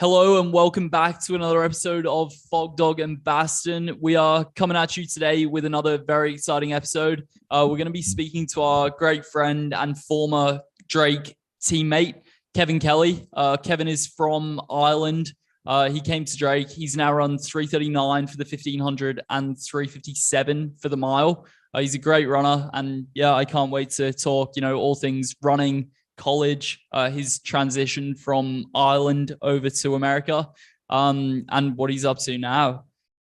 Hello and welcome back to another episode of Fogdog and Basten. We are coming at you today with another very exciting episode. We're going to be speaking to our great friend and former Drake teammate, Kevin Kelly. Kevin is from Ireland. He came to Drake. He's now run 3:39 for the 1500 and 3:57 for the mile. He's a great runner. And yeah, I can't wait to talk, all things running, college, his transition from Ireland over to America, and what he's up to now.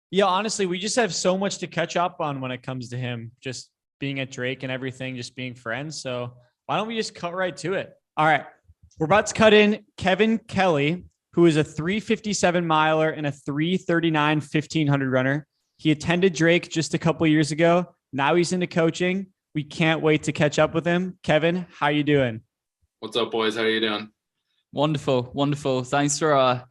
Yeah, honestly, we just have so much to catch up on when it comes to him, just being at Drake and everything, just being friends. So why don't we just cut right to it? All right, we're about to cut in Kevin Kelly, who is a 3:57 miler and a 3:39 1500 runner. He attended Drake just a couple of years ago. Now he's into coaching. We can't wait to catch up with him. Kevin, how you doing? What's up, boys? How are you doing? Wonderful. Thanks for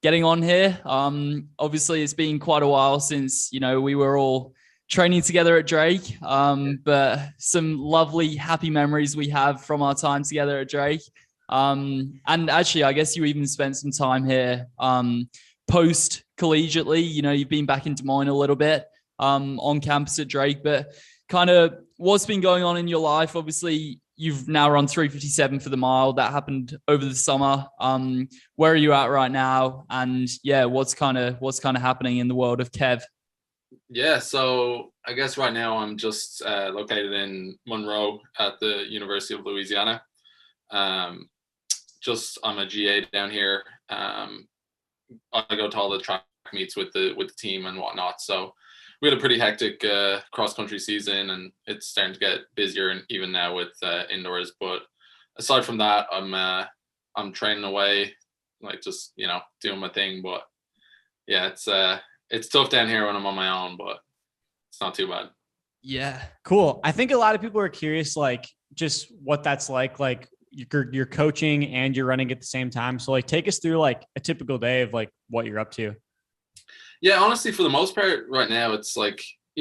getting on here. Obviously, it's been quite a while since, we were all training together at Drake, but some lovely, happy memories we have from our time together at Drake. And actually, I guess you even spent some time here post-collegiately. You've been back in Des Moines a little bit on campus at Drake, but kind of what's been going on in your life? Obviously, you've now run 3:57 for the mile. That happened over the summer. Where are you at right now? And yeah, what's kind of happening in the world of Kev? Yeah, so I guess right now I'm just located in Monroe at the University of Louisiana. I'm a GA down here. I go to all the track meets with the team and whatnot. So we had a pretty hectic cross-country season, and it's starting to get busier, and even now with indoors. But aside from that, I'm training away, like just doing my thing. But yeah, it's tough down here when I'm on my own, but it's not too bad. Yeah, cool. I think a lot of people are curious, like just what that's like you're coaching and you're running at the same time. So like, take us through like a typical day of like what you're up to. Yeah, honestly, for the most part right now, it's like, a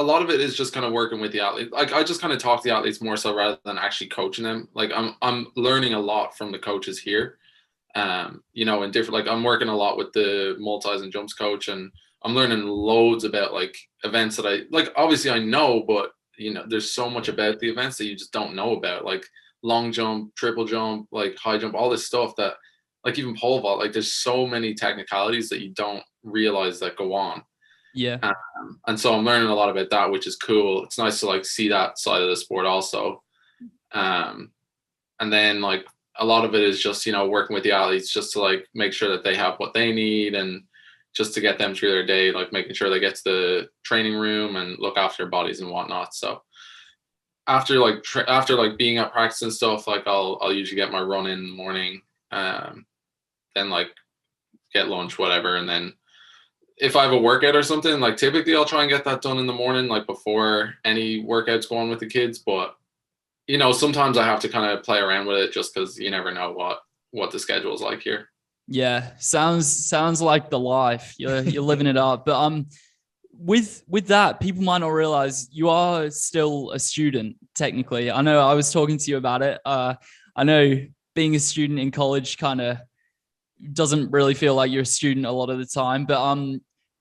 lot of it is just kind of working with the athlete. Like I just kind of talk to the athletes more so rather than actually coaching them. Like I'm learning a lot from the coaches here. In different, like I'm working a lot with the multis and jumps coach, and I'm learning loads about like events that I like. Obviously I know, but there's so much about the events that you just don't know about, like long jump, triple jump, like high jump, all this stuff that, like even pole vault, like there's so many technicalities that you don't realize that go on. Yeah. And so I'm learning a lot about that, which is cool. It's nice to like see that side of the sport also. And then like a lot of it is just, working with the athletes just to like make sure that they have what they need and just to get them through their day, like making sure they get to the training room and look after their bodies and whatnot. So after being at practice and stuff, like I'll usually get my run in the morning, then like get lunch, whatever. And then if I have a workout or something, like typically I'll try and get that done in the morning, like before any workouts go on with the kids. But, sometimes I have to kind of play around with it just because you never know what the schedule is like here. Yeah. Sounds like the life. You're living it up. But with that, people might not realize you are still a student, technically. I know I was talking to you about it. I know being a student in college kind of doesn't really feel like you're a student a lot of the time, but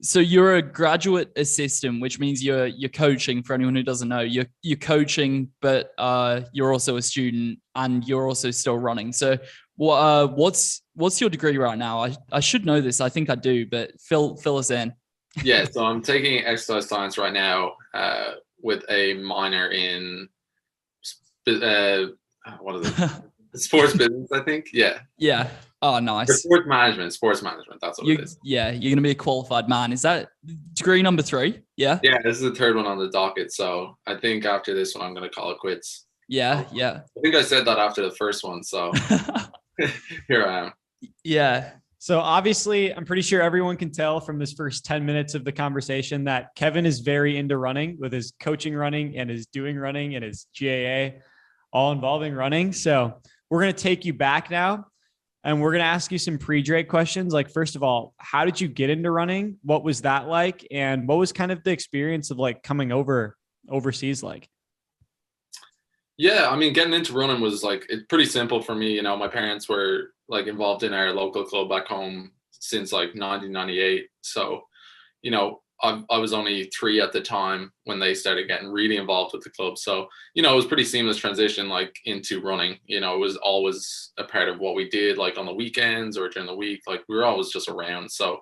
so you're a graduate assistant, which means you're coaching. For anyone who doesn't know, you're coaching, but you're also a student and you're also still running. So what's your degree right now? I should know this. I think I do, but fill us in. Yeah, so I'm taking exercise science right now with a minor in what is it? Sports business, I think. Yeah. Yeah. Oh, nice. Or sports management. That's what it is. Yeah. You're going to be a qualified man. Is that degree number 3? Yeah. Yeah. This is the third one on the docket. So I think after this one, I'm going to call it quits. Yeah. I think I said that after the first one. So here I am. Yeah. So obviously, I'm pretty sure everyone can tell from this first 10 minutes of the conversation that Kevin is very into running, with his coaching running and his doing running and his GAA, all involving running. So we're going to take you back now, and we're going to ask you some pre-Drake questions. Like, first of all, how did you get into running? What was that like? And what was kind of the experience of like coming overseas like? Yeah, I mean, getting into running was like it's pretty simple for me. You know, my parents were like involved in our local club back home since like 1998. So, you know, I was only 3 at the time when they started getting really involved with the club. So, you know, it was pretty seamless transition like into running. You know, it was always a part of what we did, like on the weekends or during the week. Like we were always just around. So,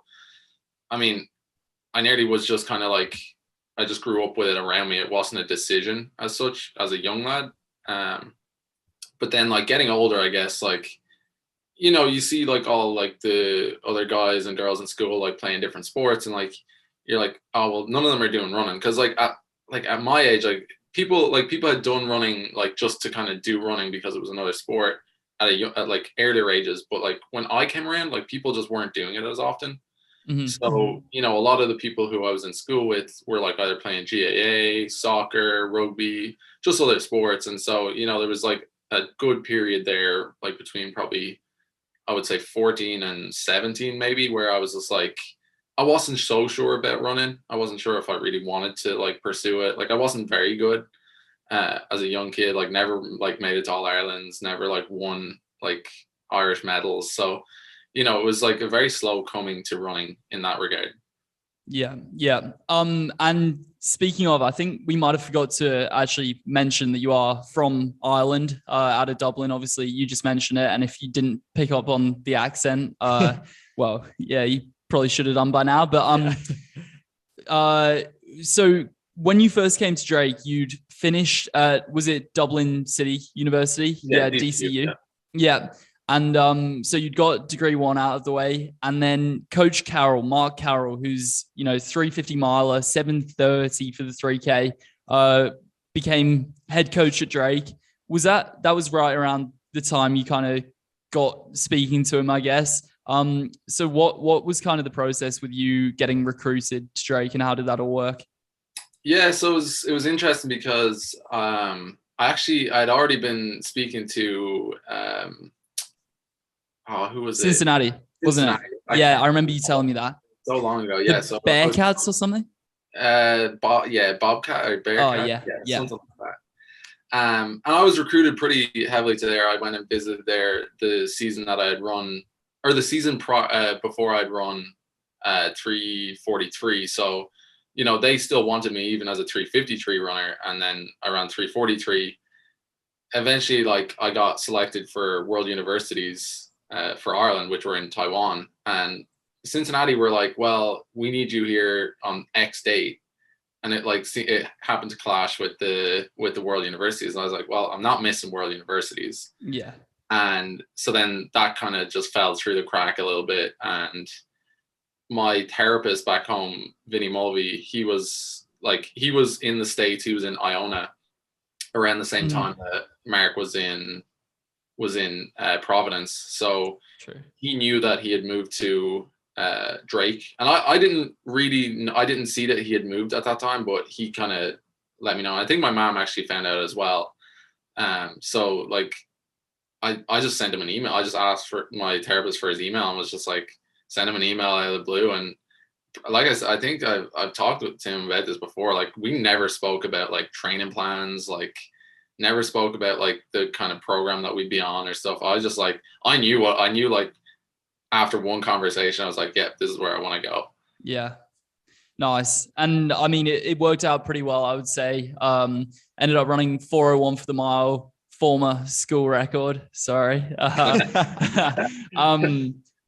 I mean, I nearly was just kind of like I just grew up with it around me. It wasn't a decision as such as a young lad. Um, but then like getting older, I guess like you know you see like all like the other guys and girls in school like playing different sports and like you're like oh well none of them are doing running because like at my age people had done running like just to kind of do running because it was another sport at like earlier ages but like when I came around like people just weren't doing it as often. So, you know, a lot of the people who I was in school with were like either playing GAA, soccer, rugby, just other sports. And so, you know, there was like a good period there, like between probably, I would say 14 and 17, maybe, where I was just like, I wasn't so sure about running. I wasn't sure if I really wanted to like pursue it. Like, I wasn't very good as a young kid, like, never like made it to All Ireland's, never like won like Irish medals. So, you know, it was like a very slow coming to running in that regard. Yeah, yeah. And speaking of, I think we might have forgot to actually mention that you are from Ireland, out of Dublin. Obviously, you just mentioned it, and if you didn't pick up on the accent, well, yeah, you probably should have done by now. But so when you first came to Drake, you'd finished at was it Dublin City University? Yeah, DCU. Yeah. And so you'd got degree 1 out of the way, and then Coach Mark Carroll, who's 350 miler, 7:30 for the 3K, became head coach at Drake. That was right around the time you kind of got speaking to him, I guess. So what was kind of the process with you getting recruited to Drake, and how did that all work? Yeah, so it was interesting because I'd already been speaking to who was Cincinnati, wasn't it? Yeah, I remember you telling me that. So long ago, yeah. So Bearcats or something? Bobcat or Bearcat. Oh, yeah. Something like that. And I was recruited pretty heavily to there. I went and visited there the season that I had run, or the season before I'd run 343. So, you know, they still wanted me even as a 353 runner. And then I ran 343. Eventually, like I got selected for World Universities for Ireland, which were in Taiwan, and Cincinnati were like, well, we need you here on X date, and it happened to clash with the World Universities, and I was like, well, I'm not missing World Universities. Yeah. And so then that kind of just fell through the crack a little bit, and my therapist back home, Vinny Mulvey, he was in the States, he was in Iona around the same time that Mark was in Providence. So True. He knew that he had moved to Drake, and I didn't see that he had moved at that time, but he kind of let me know. I think my mom actually found out as well. So like I just sent him an email. I just asked for my therapist for his email and was just like, send him an email out of the blue. And like I said, I think I've talked to him about this before. Like we never spoke about like training plans, like never spoke about like the kind of program that we'd be on or stuff. I was just like, I knew like after one conversation, I was like, yeah, this is where I want to go. Yeah. Nice. And I mean, it worked out pretty well, I would say. Ended up running 4:01 for the mile, former school record. Sorry.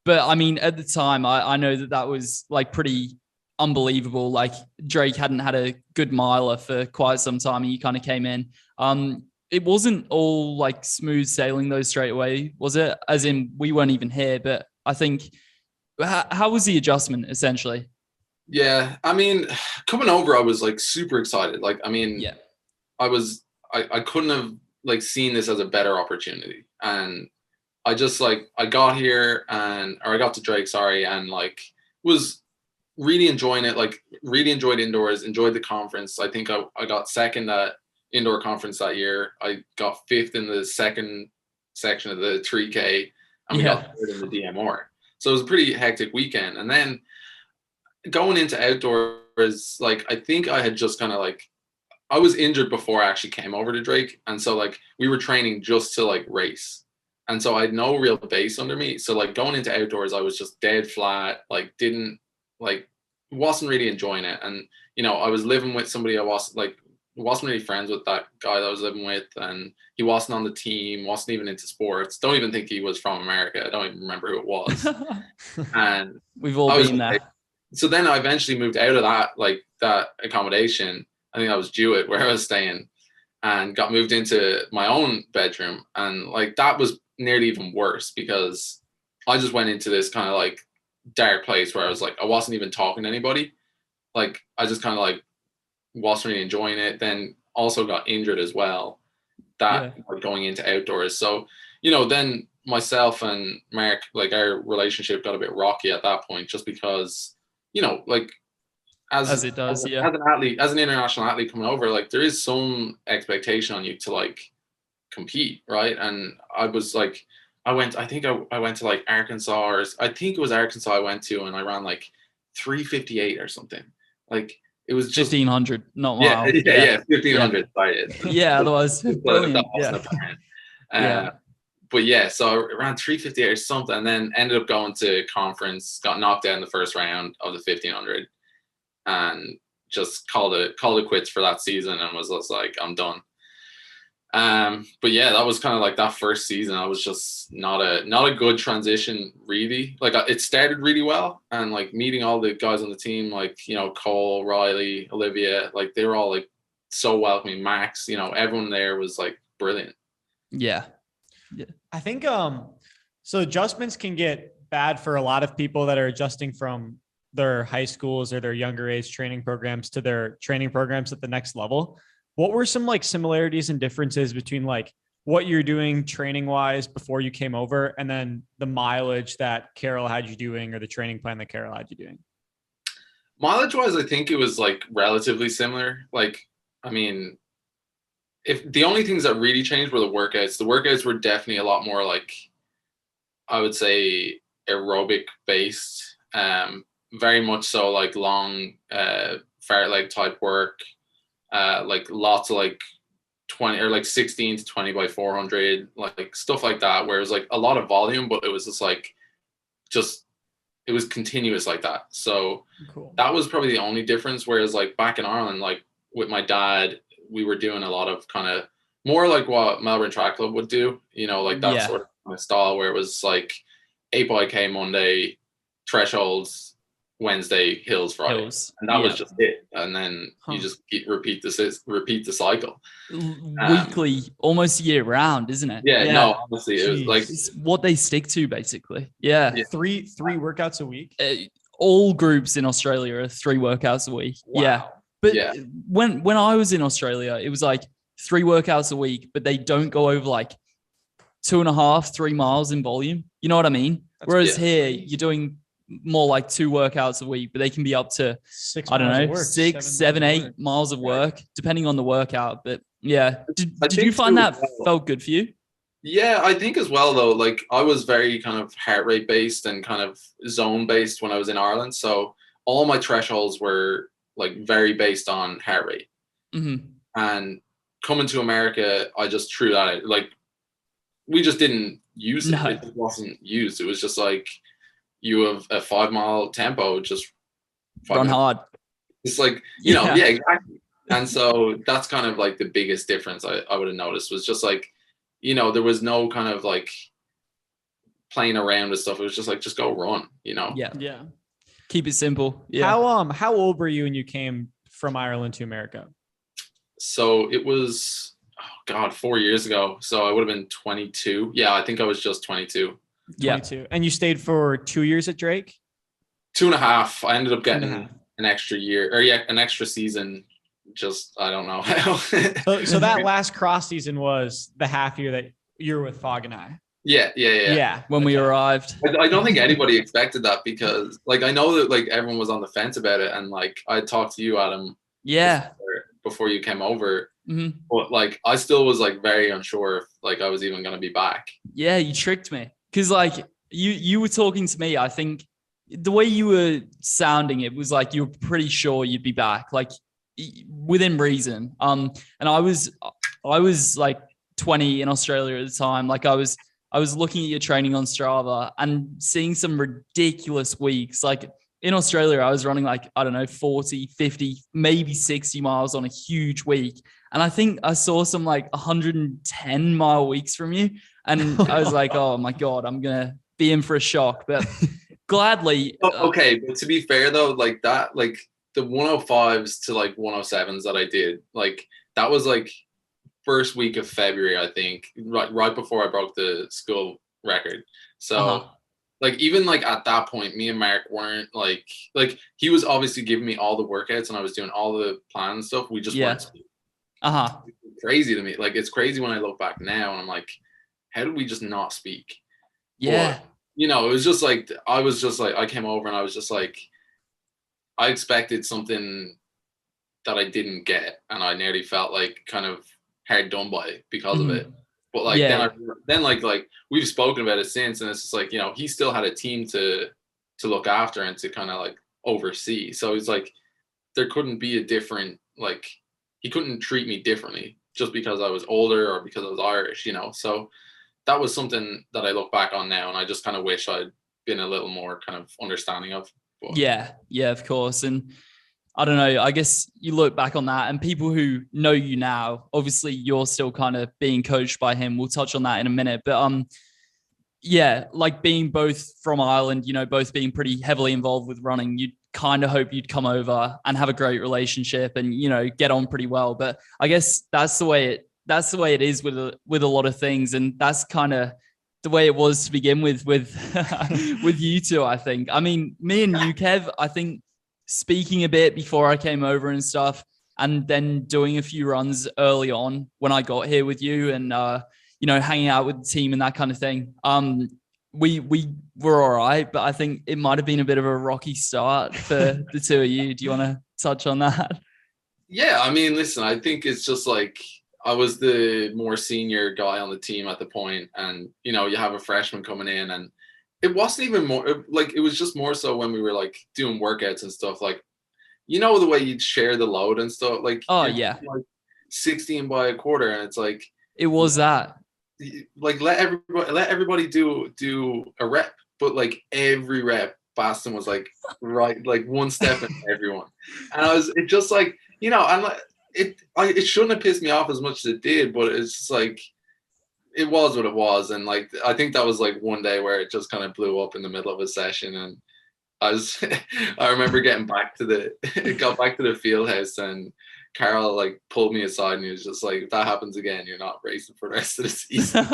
But I mean, at the time, I know that was like pretty unbelievable. Like Drake hadn't had a good miler for quite some time, and you kind of came in. It wasn't all like smooth sailing though straight away, was it? As in, we weren't even here, but I think, how was the adjustment essentially? Yeah, I mean, coming over, I was like super excited. Like, I mean, yeah, I couldn't have like seen this as a better opportunity. And I just like, I got to Drake, sorry, and like was really enjoying it, like really enjoyed indoors, enjoyed the conference. I think I got second at indoor conference that year. I got fifth in the second section of the 3K, and we got third in the DMR. So it was a pretty hectic weekend. And then going into outdoors, like I think I had just kind of like I was injured before I actually came over to Drake. And so like we were training just to like race. And so I had no real base under me. So like going into outdoors, I was just dead flat, like wasn't really enjoying it. And, you know, I was living with somebody wasn't really friends with that guy that I was living with. And he wasn't on the team, wasn't even into sports. Don't even think he was from America. I don't even remember who it was. And we've all been there. So then I eventually moved out of that accommodation. I think that was Jewett where I was staying, and got moved into my own bedroom. And like that was nearly even worse because I just went into this kind of like dark place where I was like, I wasn't even talking to anybody. Like I just kind of like wasn't really enjoying it. Then also got injured as well, like, going into outdoors. So, you know, then myself and Mark, like our relationship got a bit rocky at that point, just because, you know, like as an athlete, as an international athlete coming over, like there is some expectation on you to like compete, right? And I was like, I went to like Arkansas, or I think it was Arkansas I went to, and I ran like 3:58 or something. Like it was just 1500, not mile. Yeah, 1500. Yeah, otherwise brilliant. But yeah, so I ran 3:58 or something, and then ended up going to conference, got knocked out in the first round of the 1500, and just called it quits for that season, and was just like, I'm done. But yeah, that was kind of like that first season. I was just not a good transition, really. Like it started really well, and like meeting all the guys on the team, like, you know, Cole, Riley, Olivia, like they were all like so welcoming. Max, you know, everyone there was like brilliant. Yeah. I think so adjustments can get bad for a lot of people that are adjusting from their high schools or their younger age training programs to their training programs at the next level. What were some like similarities and differences between like what you're doing training wise before you came over, and then the mileage that Carol had you doing, or the training plan that Carol had you doing? Mileage wise, I think it was like relatively similar. Like, I mean, if the only things that really changed were the workouts were definitely a lot more like, I would say, aerobic based, very much so, like long fart leg type work, like lots of like 20 or like 16 to 20 by 400, like stuff like that, where it was like a lot of volume, but it was just like it was continuous like that. So cool. That was probably the only difference. Whereas like back in Ireland, like with my dad, we were doing a lot of kind of more like what Melbourne Track Club would do, you know, like that sort of kind of style, where it was like 8x Monday, thresholds Wednesday, hills Friday, and that was just it. And then you just repeat the cycle weekly, almost year round, isn't it? No, honestly, it was like it's what they stick to basically. Three workouts a week. All groups in Australia are 3 workouts a week. Wow. But when I was in Australia, it was like 3 workouts a week, but they don't go over like 2.5-3 miles in volume. You know what I mean? Whereas here, you're doing more like 2 workouts a week, but they can be up to 6, 7, 8 miles of work, depending on the workout. But yeah, did you find that felt good for you? Yeah, I think as well, though, like I was very kind of heart rate based and kind of zone based when I was in Ireland. So all my thresholds were like very based on heart rate. Mm-hmm. And coming to America, I just threw that out. Like we just didn't use it. It just wasn't used. It was just like, you have a 5 mile tempo, just run hard. It's like, you know, exactly. And so that's kind of like the biggest difference I would have noticed, was just like, you know, there was no kind of like playing around with stuff. It was just like, just go run, you know? Yeah. Keep it simple. Yeah. How old were you when you came from Ireland to America? So it was, 4 years ago. So I would have been 22. Yeah, I think I was just 22. 22. And you stayed for 2 years at Drake? 2.5. I ended up getting an extra year, or an extra season. Just, I don't know how. so that last cross season was the half year that you're with Fog and I. Yeah. When we arrived, I don't think anybody expected that, because like I know that like everyone was on the fence about it, and like I talked to you, Adam. Before you came over. Mm-hmm. But like I still was like very unsure if like I was even going to be back. Yeah, you tricked me. Because like you were talking to me, I think the way you were sounding, it was like you were pretty sure you'd be back. Like within reason. And I was like 20 in Australia at the time. Like I was looking at your training on Strava and seeing some ridiculous weeks. Like in Australia, I was running like, I don't know, 40, 50, maybe 60 miles on a huge week. And I think I saw some like 110-mile weeks from you. And I was like, oh my God, I'm going to be in for a shock. But gladly. Okay. But to be fair though, like that, like the 105s to like 107s that I did, like that was like first week of February, I think, right before I broke the school record. So like even like at that point, me and Mark weren't like he was obviously giving me all the workouts and I was doing all the plan stuff. We just weren't speaking. Crazy to me. Like it's crazy when I look back now and I'm like, how did we just not speak? Yeah. But, you know, it was just like I came over and I was just like, I expected something that I didn't get, and I nearly felt like kind of hard done by because of it. But like then like we've spoken about it since, and it's just like, you know, he still had a team to look after and to kind of like oversee. So it's like there couldn't be a different, like he couldn't treat me differently just because I was older or because I was Irish, you know. So that was something that I look back on now, and I just kind of wish I'd been a little more kind of understanding of. But. Yeah, of course. And I don't know, I guess you look back on that and people who know you now, obviously you're still kind of being coached by him. We'll touch on that in a minute. But yeah, like being both from Ireland, you know, both being pretty heavily involved with running, you'd kind of hope you'd come over and have a great relationship and, you know, get on pretty well. But I guess that's the way it is with a lot of things. And that's kind of the way it was to begin with with you two, I think. I mean, me and you, Kev, I think speaking a bit before I came over and stuff, and then doing a few runs early on when I got here with you and, you know, hanging out with the team and that kind of thing. We were all right, but I think it might've been a bit of a rocky start for the two of you. Do you want to touch on that? Yeah. I mean, listen, I think it's just like, I was the more senior guy on the team at the point, and you know, you have a freshman coming in, and it wasn't even more like, it was just more so when we were like doing workouts and stuff, like, you know, the way you'd share the load and stuff, like, like 16 by a quarter, and it's like it was that like let everybody do a rep, but like every rep Basten was like right, like one step in everyone, and it just like, you know, I'm like, it shouldn't have pissed me off as much as it did, but it's just like, it was what it was. And like, I think that was like one day where it just kind of blew up in the middle of a session. And I remember getting back to the field house, and Carl like pulled me aside and he was just like, if that happens again, you're not racing for the rest of the season.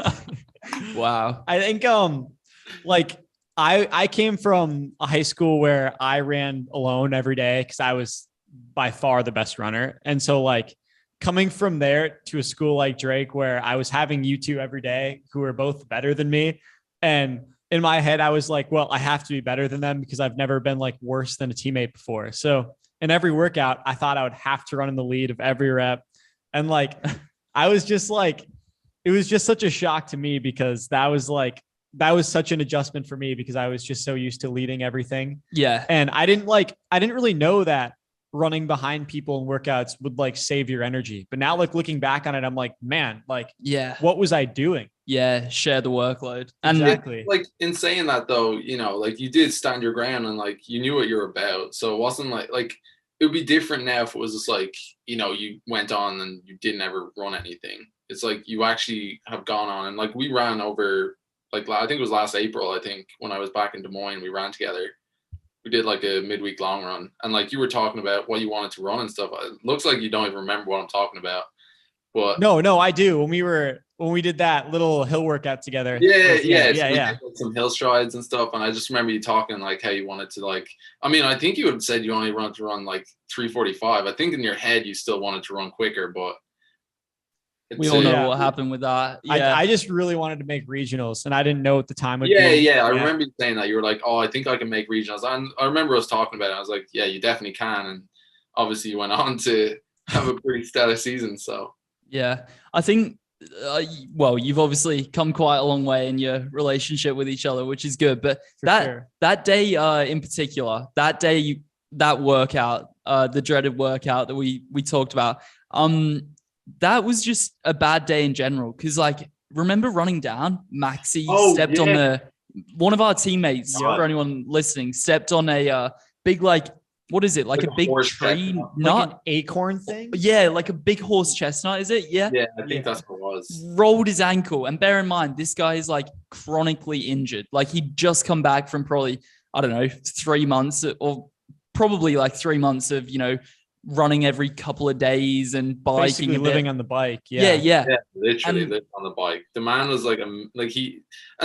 Wow. I think, like I came from a high school where I ran alone every day because I was by far the best runner. And so like coming from there to a school like Drake, where I was having you two every day who were both better than me. And in my head, I was like, well, I have to be better than them because I've never been like worse than a teammate before. So in every workout, I thought I would have to run in the lead of every rep. And like, I was just like, it was just such a shock to me because that was such an adjustment for me because I was just so used to leading everything. Yeah. And I didn't really know that running behind people in workouts would like save your energy. But now like looking back on it, I'm like, man, like, yeah, what was I doing? Yeah. Share the workload. And exactly. Like in saying that though, you know, like you did stand your ground and like, you knew what you were about. So it wasn't like it would be different now if it was just like, you know, you went on and you didn't ever run anything. It's like, you actually have gone on, and like we ran over, like, I think it was last April, I think when I was back in Des Moines, we ran together. We did like a midweek long run, and like you were talking about what you wanted to run and stuff. It looks like you don't even remember what I'm talking about, but no, I do. When we did that little hill workout together. Yeah. Some hill strides and stuff. And I just remember you talking like how you wanted to like, I mean, I think you had said you only wanted to run like 3:45. I think in your head, you still wanted to run quicker, but we all know what happened with that. Yeah. I just really wanted to make regionals, and I didn't know what the time would be. Yeah. I remember you saying that. You were like, oh, I think I can make regionals. And I remember us talking about it. I was like, yeah, you definitely can. And obviously you went on to have a pretty stellar season. So yeah, I think, well, you've obviously come quite a long way in your relationship with each other, which is good. But that day in particular, that workout, the dreaded workout that we talked about. That was just a bad day in general. Cause like, remember running down? Maxi stepped on one of our teammates, for anyone listening, stepped on a big, like, what is it? Like a big tree nut? Like an acorn thing? Yeah, like a big horse chestnut, is it? Yeah. Yeah, I think that's what it was. Rolled his ankle. And bear in mind, this guy is like chronically injured. Like he'd just come back from probably, I don't know, 3 months or probably like 3 months of, running every couple of days and biking. Basically living on the bike. Yeah. Literally lived on the bike. The man was like, and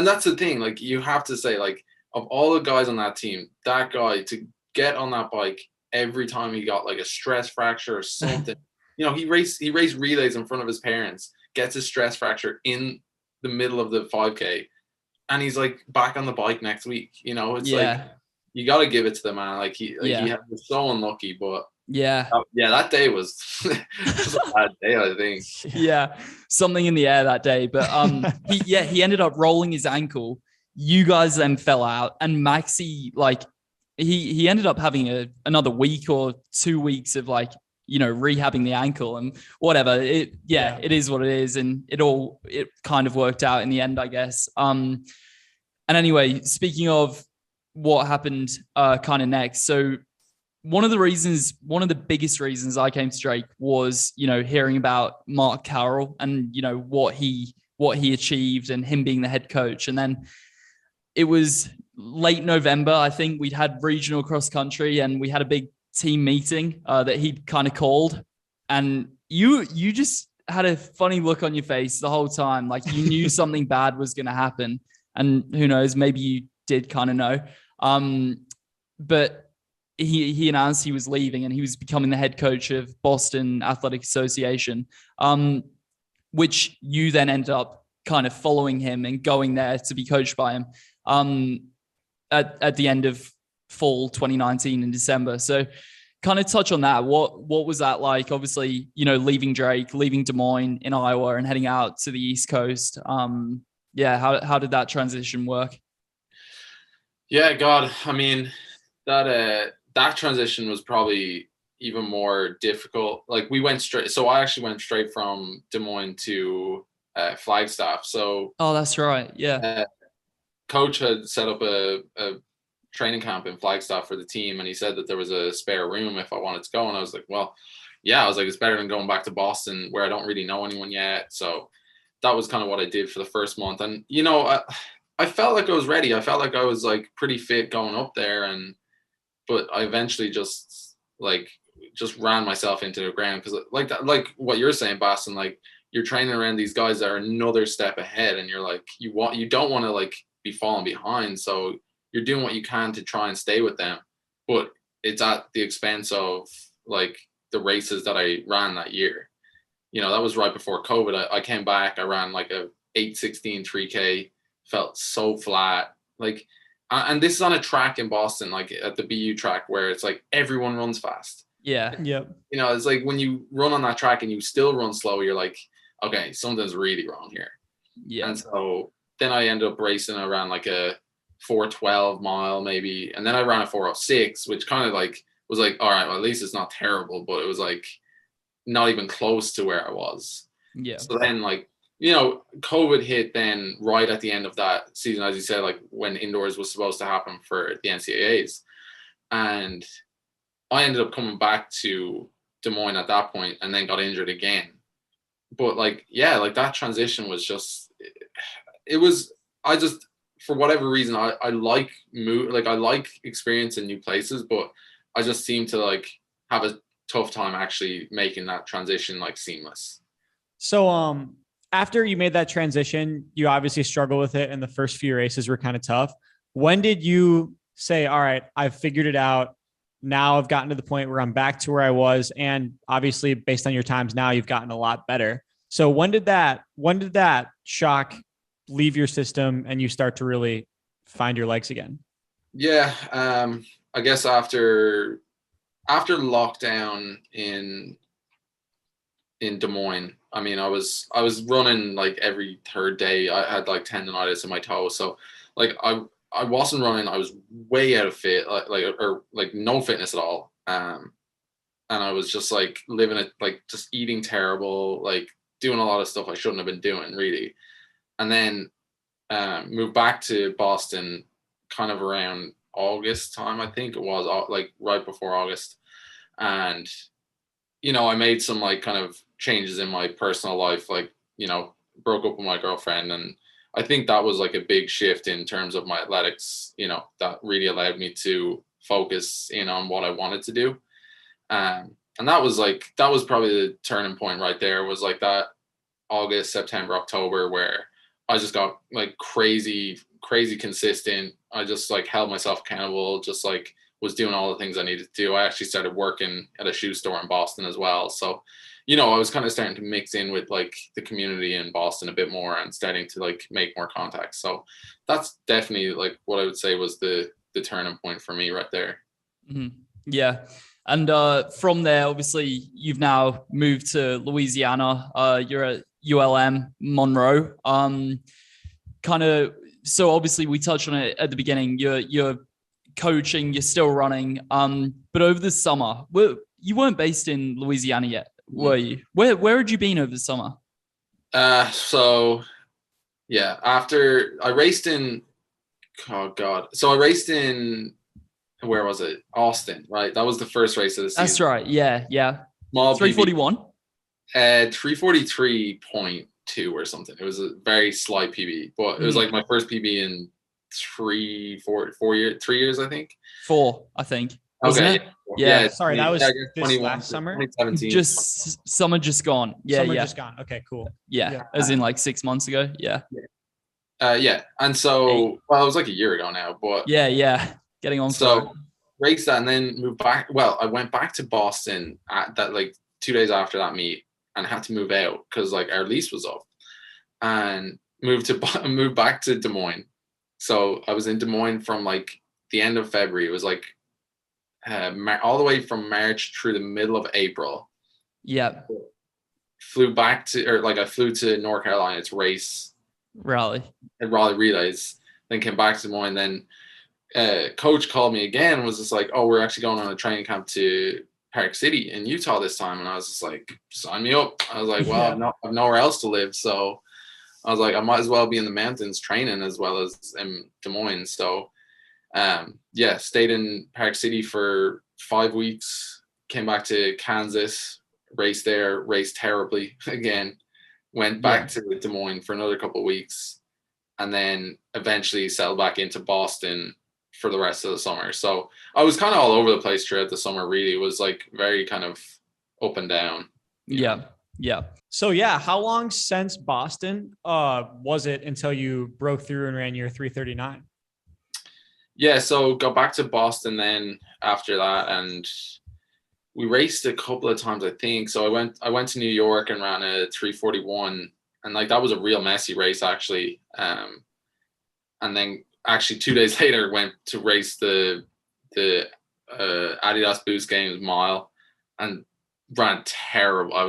that's the thing. Like you have to say, like, of all the guys on that team, that guy to get on that bike every time he got like a stress fracture or something. He raced relays in front of his parents, gets a stress fracture in the middle of the 5K, and he's like back on the bike next week. It's like you got to give it to the man. Like he was so unlucky, but that day was just a bad day, I think. Yeah, something in the air that day. But he ended up rolling his ankle. You guys then fell out, and Maxi, like, he ended up having another week or 2 weeks of like, rehabbing the ankle and whatever. It is what it is, and it kind of worked out in the end, I guess. And anyway, speaking of what happened kind of next, so one of the biggest reasons I came to Drake was, hearing about Mark Carroll and, what he achieved and him being the head coach. And then it was late November. I think we'd had regional cross country and we had a big team meeting that he'd kind of called. And you just had a funny look on your face the whole time. Like you knew something bad was going to happen. And who knows, maybe you did kind of know. But he announced he was leaving and he was becoming the head coach of Boston Athletic Association, which you then ended up kind of following him and going there to be coached by him at the end of fall 2019 in December. So kind of touch on that. What was that like? Obviously, leaving Drake, leaving Des Moines in Iowa and heading out to the East Coast. How did that transition work? Yeah, God, I mean, that transition was probably even more difficult. Like I actually went straight from Des Moines to Flagstaff. So that's right. Yeah. Coach had set up a training camp in Flagstaff for the team, and he said that there was a spare room if I wanted to go. And I was like, well, yeah, I was like, it's better than going back to Boston where I don't really know anyone yet. So that was kind of what I did for the first month. And, I felt like I was ready. I felt like I was like pretty fit going up there, but I eventually just ran myself into the ground because like what you're saying, Basten, like you're training around these guys that are another step ahead, and you're like you don't want to like be falling behind, so you're doing what you can to try and stay with them, but it's at the expense of like the races that I ran that year. That was right before COVID. I came back, I ran like a 8:16 3K, felt so flat, like. And this is on a track in Boston, like at the BU track, where it's like everyone runs fast. Yeah. Yep. It's like when you run on that track and you still run slow, you're like, okay, something's really wrong here. Yeah. And so then I ended up racing around like a 4:12 mile maybe. And then I ran a 4:06, which kind of like was like, all right, well, at least it's not terrible, but it was like not even close to where I was. Yeah. So then like, COVID hit then right at the end of that season, as you said, like when indoors was supposed to happen for the NCAAs. And I ended up coming back to Des Moines at that point and then got injured again. But like that transition was just, for whatever reason, I like I like experience in new places, but I just seem to like have a tough time actually making that transition like seamless. So, after you made that transition, you obviously struggled with it and the first few races were kind of tough. When did you say, all right, I've figured it out. Now I've gotten to the point where I'm back to where I was. And obviously based on your times now, you've gotten a lot better. So when did that shock leave your system and you start to really find your legs again? Yeah. I guess after lockdown in Des Moines, I mean, I was running like every third day. I had like tendonitis in my toe. So like I wasn't running. I was way out of fit, like no fitness at all. and I was just like living it, like just eating terrible, like doing a lot of stuff I shouldn't have been doing really. And then moved back to Boston kind of around August time, I think it was, like right before August. And, you know, I made some like kind of changes in my personal life, like, you know, broke up with my girlfriend. And I think that was like a big shift in terms of my athletics, you know, that really allowed me to focus in on what I wanted to do. And that was probably the turning point right there, was like that August, September, October, where I just got like crazy consistent. I just like held myself accountable, just like was doing all the things I needed to do. I actually started working at a shoe store in Boston as well. So, you know, I was kind of starting to mix in with like the community in Boston a bit more and starting to like make more contacts. So that's definitely like what I would say was the turning point for me right there. Mm-hmm. Yeah. And from there, obviously, you've now moved to Louisiana. You're at ULM Monroe. Kind of. So obviously, we touched on it at the beginning. You're coaching. You're still running. But over the summer, you weren't based in Louisiana yet, were you? Where had you been over the summer? So yeah, after I raced in, oh God, so I raced in. Where was it? Austin, right? That was the first race of the season. That's right. Yeah. Small 341. 343.2 or something. It was a very slight PB, but it was like my first PB in 3 years, I think. 4, I think. Okay. Yeah. Sorry, that was this last summer. 2017. Just summer just gone. Yeah. Summer just gone. Okay, cool. Yeah. As in like 6 months ago. Yeah. Yeah. And so, well, it was like a year ago now, but yeah. Getting on. So raced that and then moved back. Well, I went back to Boston at that, like 2 days after that meet, and had to move out because like our lease was up, and moved back to Des Moines. So I was in Des Moines from like the end of February. It was like all the way from March through the middle of April. Yeah. I flew to North Carolina to race Raleigh relays, then came back to Des Moines. Then coach called me again and was just like, oh, we're actually going on a training camp to Park City in Utah this time. And I was just like, sign me up. I was like, well, I've nowhere else to live. So I was like, I might as well be in the mountains training as well as in Des Moines. So stayed in Park City for 5 weeks, came back to Kansas, raced there, raced terribly again, went back to Des Moines for another couple of weeks, and then eventually settled back into Boston for the rest of the summer. So I was kind of all over the place throughout the summer, really. It was like very kind of up and down. Yeah. So how long since Boston was it until you broke through and ran your 339? Yeah, so got back to Boston then after that, and we raced a couple of times, I think. So I went to New York and ran a 341, and like that was a real messy race actually. And then actually 2 days later went to race the Adidas Boost Games mile and ran terrible. My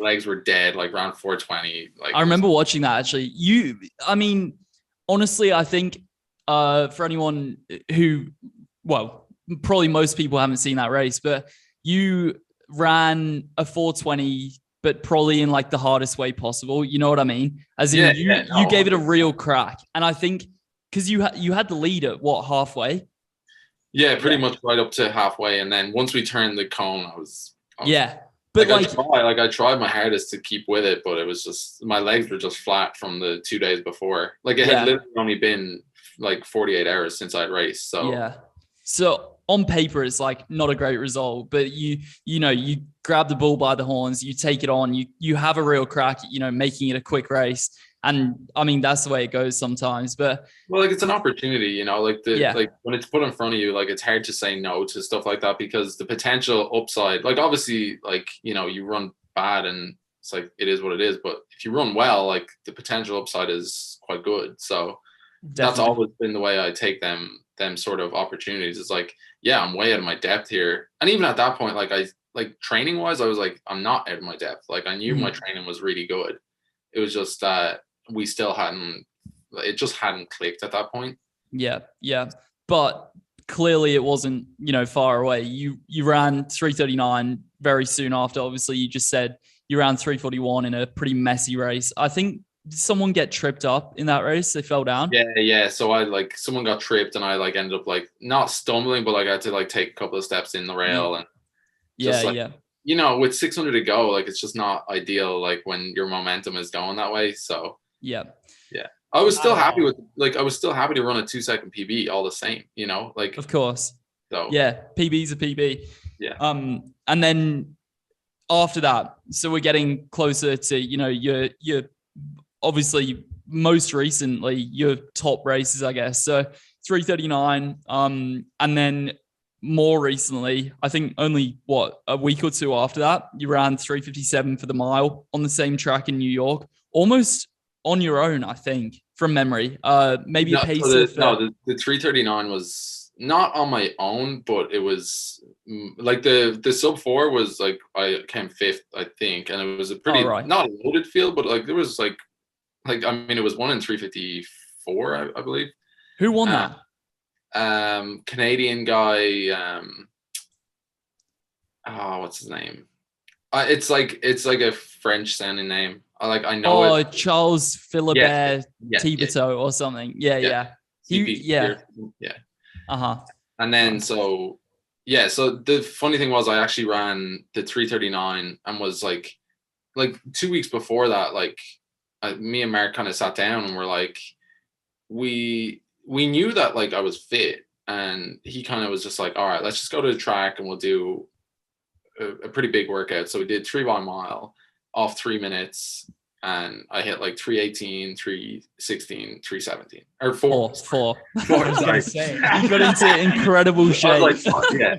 legs were dead, like ran 420. Like I remember watching that actually. Honestly, I think for anyone who, well, probably most people haven't seen that race, but you ran a 420, but probably in like the hardest way possible. You know what I mean? As in you gave it a real crack. And I think because you had the lead at halfway? Yeah, pretty much right up to halfway. And then once we turned the cone, I was But I tried my hardest to keep with it, but it was just, my legs were just flat from the 2 days before. Like it had literally only been like 48 hours since I'd raced. So on paper, it's like not a great result, but you grab the bull by the horns, you take it on, you have a real crack at, making it a quick race. And I mean, that's the way it goes sometimes, but like, it's an opportunity, like when it's put in front of you, like it's hard to say no to stuff like that, because the potential upside, like obviously, like, you run bad and it's like, it is what it is. But if you run well, like the potential upside is quite good. So that's always been the way I take them sort of opportunities. It's like, I'm way out of my depth here. And even at that point, like training wise, I was like, I'm not out of my depth. Like I knew my training was really good. It was just that it just hadn't clicked at that point. Yeah. But clearly it wasn't, far away. You ran 3:39 very soon after. Obviously, you just said you ran 3:41 in a pretty messy race. I think, did someone get tripped up in that race? They fell down. Yeah. So someone got tripped, and I ended up not stumbling, but I had to take a couple of steps in the rail, and just with 600 to go, it's just not ideal when your momentum is going that way. So yeah. I was still happy with I was still happy to run a 2-second PB all the same, of course. So yeah, PB's a PB. Yeah. And then after that, so we're getting closer to, your obviously most recently your top races, I guess. So 3:39, and then more recently, I think only a week or two after that, you ran 3:57 for the mile on the same track in New York, almost on your own, I think, from memory. Maybe a pace the 3:39 was not on my own, but it was the sub 4 was I came 5th, I think, and it was a pretty not a loaded field, but there was it was one in 3:54, I believe. Who won that? Canadian guy. What's his name? It's a French sounding name. I know it. Oh, Charles Philibert Thibodeau or something. Yeah. And then so the funny thing was I actually ran the 3:39 and was 2 weeks before that, me and Mark kind of sat down and we're we knew that I was fit, and he kind of was just all right, let's just go to the track and we'll do a pretty big workout. So we did 3 mile off 3 minutes, and I hit 3:18, 3:16, 3:17 or 4. Sorry. You got into incredible shape. I was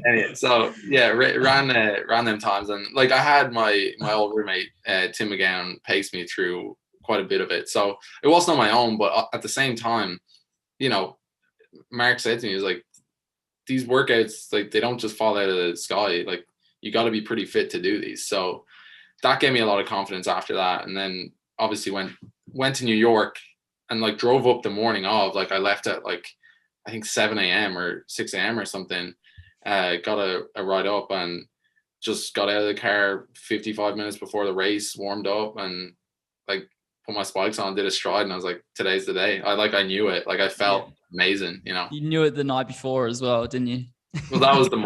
anyway, so ran them times, and I had my old roommate Tim McGowan pace me through quite a bit of it. So it wasn't on my own, but at the same time, Mark said to me, he was these workouts, they don't just fall out of the sky. You got to be pretty fit to do these. So that gave me a lot of confidence after that. And then obviously went to New York and drove up the morning of, I left at I think 7 a.m. or 6 a.m. or something. Got a ride up and just got out of the car 55 minutes before the race, warmed up, and put my spikes on, did a stride, and I was today's the day. I knew it. I felt amazing, You knew it the night before as well, didn't you? Well, that was the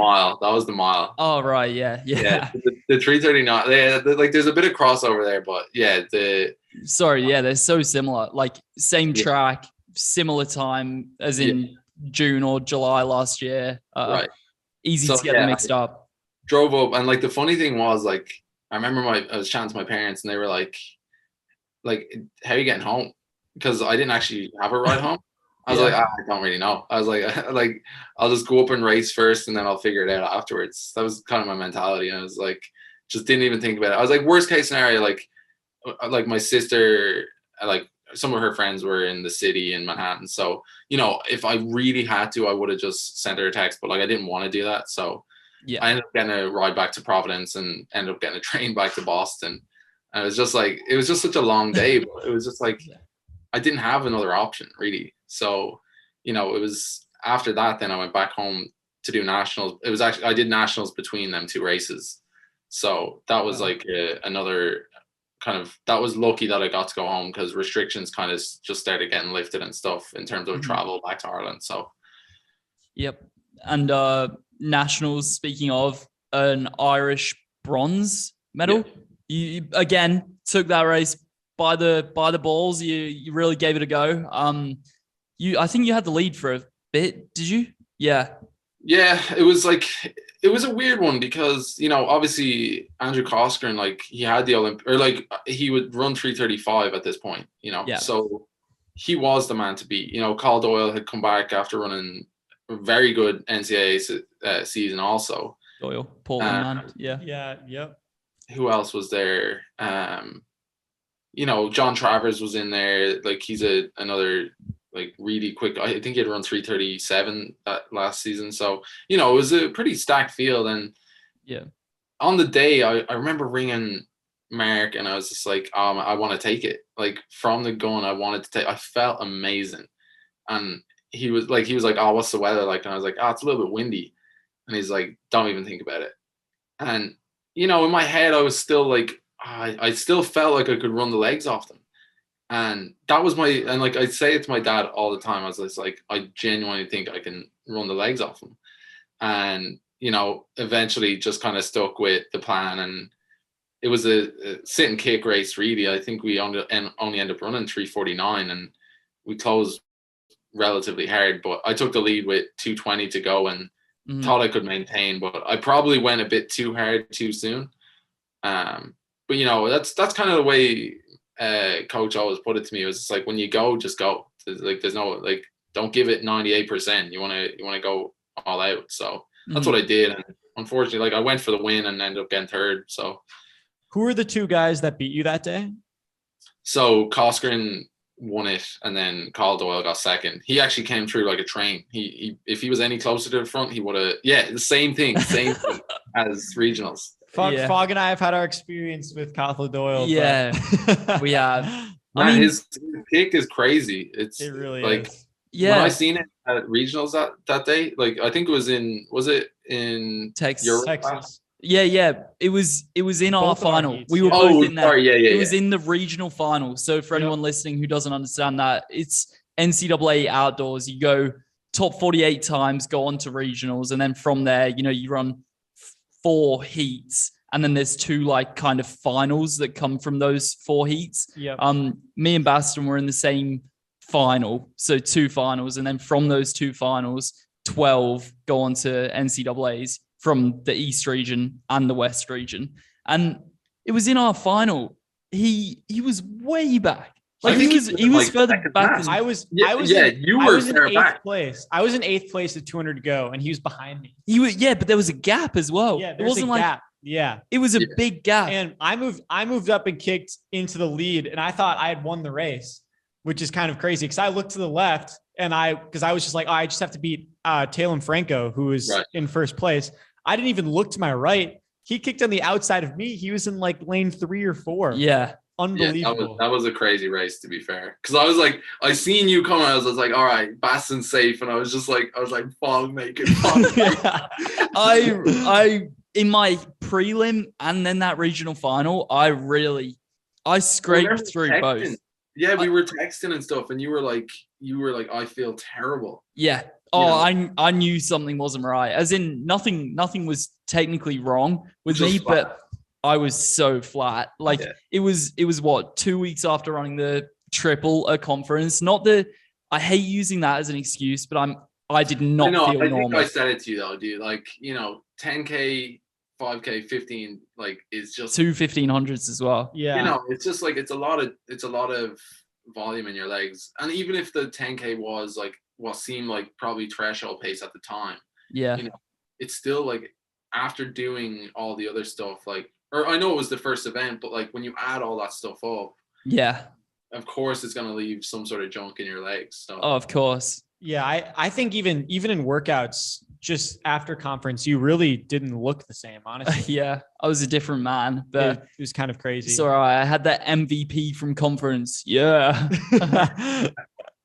mile. Oh, right. Yeah. The 3:39. There's a bit of crossover there, but they're so similar. Same track, similar time as in June or July last year. Right. Easy to get them mixed up. Drove up, and the funny thing was I remember I was chatting to my parents, and they were how are you getting home? Because I didn't actually have a ride home. I was I don't really know. I was I'll just go up and race first, and then I'll figure it out afterwards. That was kind of my mentality. And I was just didn't even think about it. I was worst case scenario, my sister, some of her friends were in the city in Manhattan. So, if I really had to, I would have just sent her a text, but I didn't want to do that. So I ended up getting a ride back to Providence and ended up getting a train back to Boston. And it was just it was just such a long day, but it was just I didn't have another option really. So, it was after that, then I went back home to do nationals. It was actually, I did nationals between them 2 races. So that was another kind of, that was lucky that I got to go home, because restrictions kind of just started getting lifted and stuff in terms of travel back to Ireland. So. Yep. And nationals, speaking of, an Irish bronze medal. Yeah. You again took that race by the balls. You really gave it a go. I think you had the lead for a bit, did you? Yeah. Yeah, it was a weird one, because obviously Andrew Coscoran, he had the he would run 3:35 at this point, so he was the man to beat. Cal Doyle had come back after running a very good NCAA season also. Doyle, Portland man, yep. Who else was there? John Travers was in there. He's another really quick. I think he had run 3:37 that last season. So it was a pretty stacked field. And on the day, I remember ringing Mark, and I was just I want to take it. From the gun, I wanted to take. I felt amazing, and he was like, oh, what's the weather like? And I was like, oh, it's a little bit windy. And he's like, don't even think about it. And, you know, in my head, I was still like, I still felt like I could run the legs off them. And that was and like, I say it to my dad all the time. I was just like, I genuinely think I can run the legs off them. And, you know, eventually just kind of stuck with the plan. And it was a sit and kick race, really. I think we only ended up running 3:49, and we closed relatively hard. But I took the lead with 2:20 to go and thought I could maintain, but I probably went a bit too hard too soon. But you know, that's kind of the way coach always put it to me. It was just like, when you go, just go. There's no, like, don't give it 98%. You want to go all out. So that's what I did. And unfortunately, like, I went for the win and ended up getting third. So who were the two guys that beat you that day? So Coscoran won it, and then Carl Doyle got second. He actually came through like a train. He if he was any closer to the front, he would have. Yeah, the same thing as regionals. Fog and I have had our experience with Carl Doyle. Yeah, we have. Man, his kick is crazy. It really like, is. Yeah, when I seen it at regionals that day, like, I think was it in Texas? Texas. Yeah. It was in our final. Heats, we were both in there. Sorry, It was in the regional final. So for anyone listening who doesn't understand that, it's NCAA outdoors. You go top 48 times, go on to regionals, and then from there, you know, you run 4 heats, and then there's 2 like kind of finals that come from those 4 heats. Yep. Me and Basten were in the same final, so 2 finals, and then from those 2 finals, 12 go on to NCAAs from the East region and the West region. And it was in our final. He was way back. Like, he was further back. I was in 8th place. I was in 8th place at 200 to go, and he was behind me. But there was a gap as well. Yeah, it wasn't like gap. Yeah, it was a big gap. And I moved up and kicked into the lead, and I thought I had won the race, which is kind of crazy because I looked to the left, and because I was just like, I just have to beat Talon Franco, who was in first place. I didn't even look to my right. He kicked on the outside of me. He was in like lane 3 or 4. Yeah. Unbelievable. Yeah, that was a crazy race, to be fair. Because I was like, I seen you coming. I was like, all right, Basten's safe. And I was like, Fog, make it. I in my prelim and then that regional final, I scraped through both. Yeah, we were texting and stuff, and you were like, I feel terrible. Yeah. I knew something wasn't right. As in, nothing was technically wrong with me, but I was so flat. Like, it was what, 2 weeks after running the triple at conference. Not that I hate using that as an excuse, but I did not feel normal. I think I said it to you though, dude. Like, you know, 10K, 5K, 15, like, is just 2 1500s as well. Yeah. You know, it's just like, it's a lot of volume in your legs. And even if the 10K was like what seemed like probably threshold pace at the time, you know, it's still like, after doing all the other stuff, like, or I know it was the first event, but like, when you add all that stuff up, of course it's going to leave some sort of junk in your legs. So of course. Yeah, I think even in workouts, just after conference, you really didn't look the same, honestly. Yeah, I was a different man, but it was kind of crazy. So I had that MVP from conference. Yeah.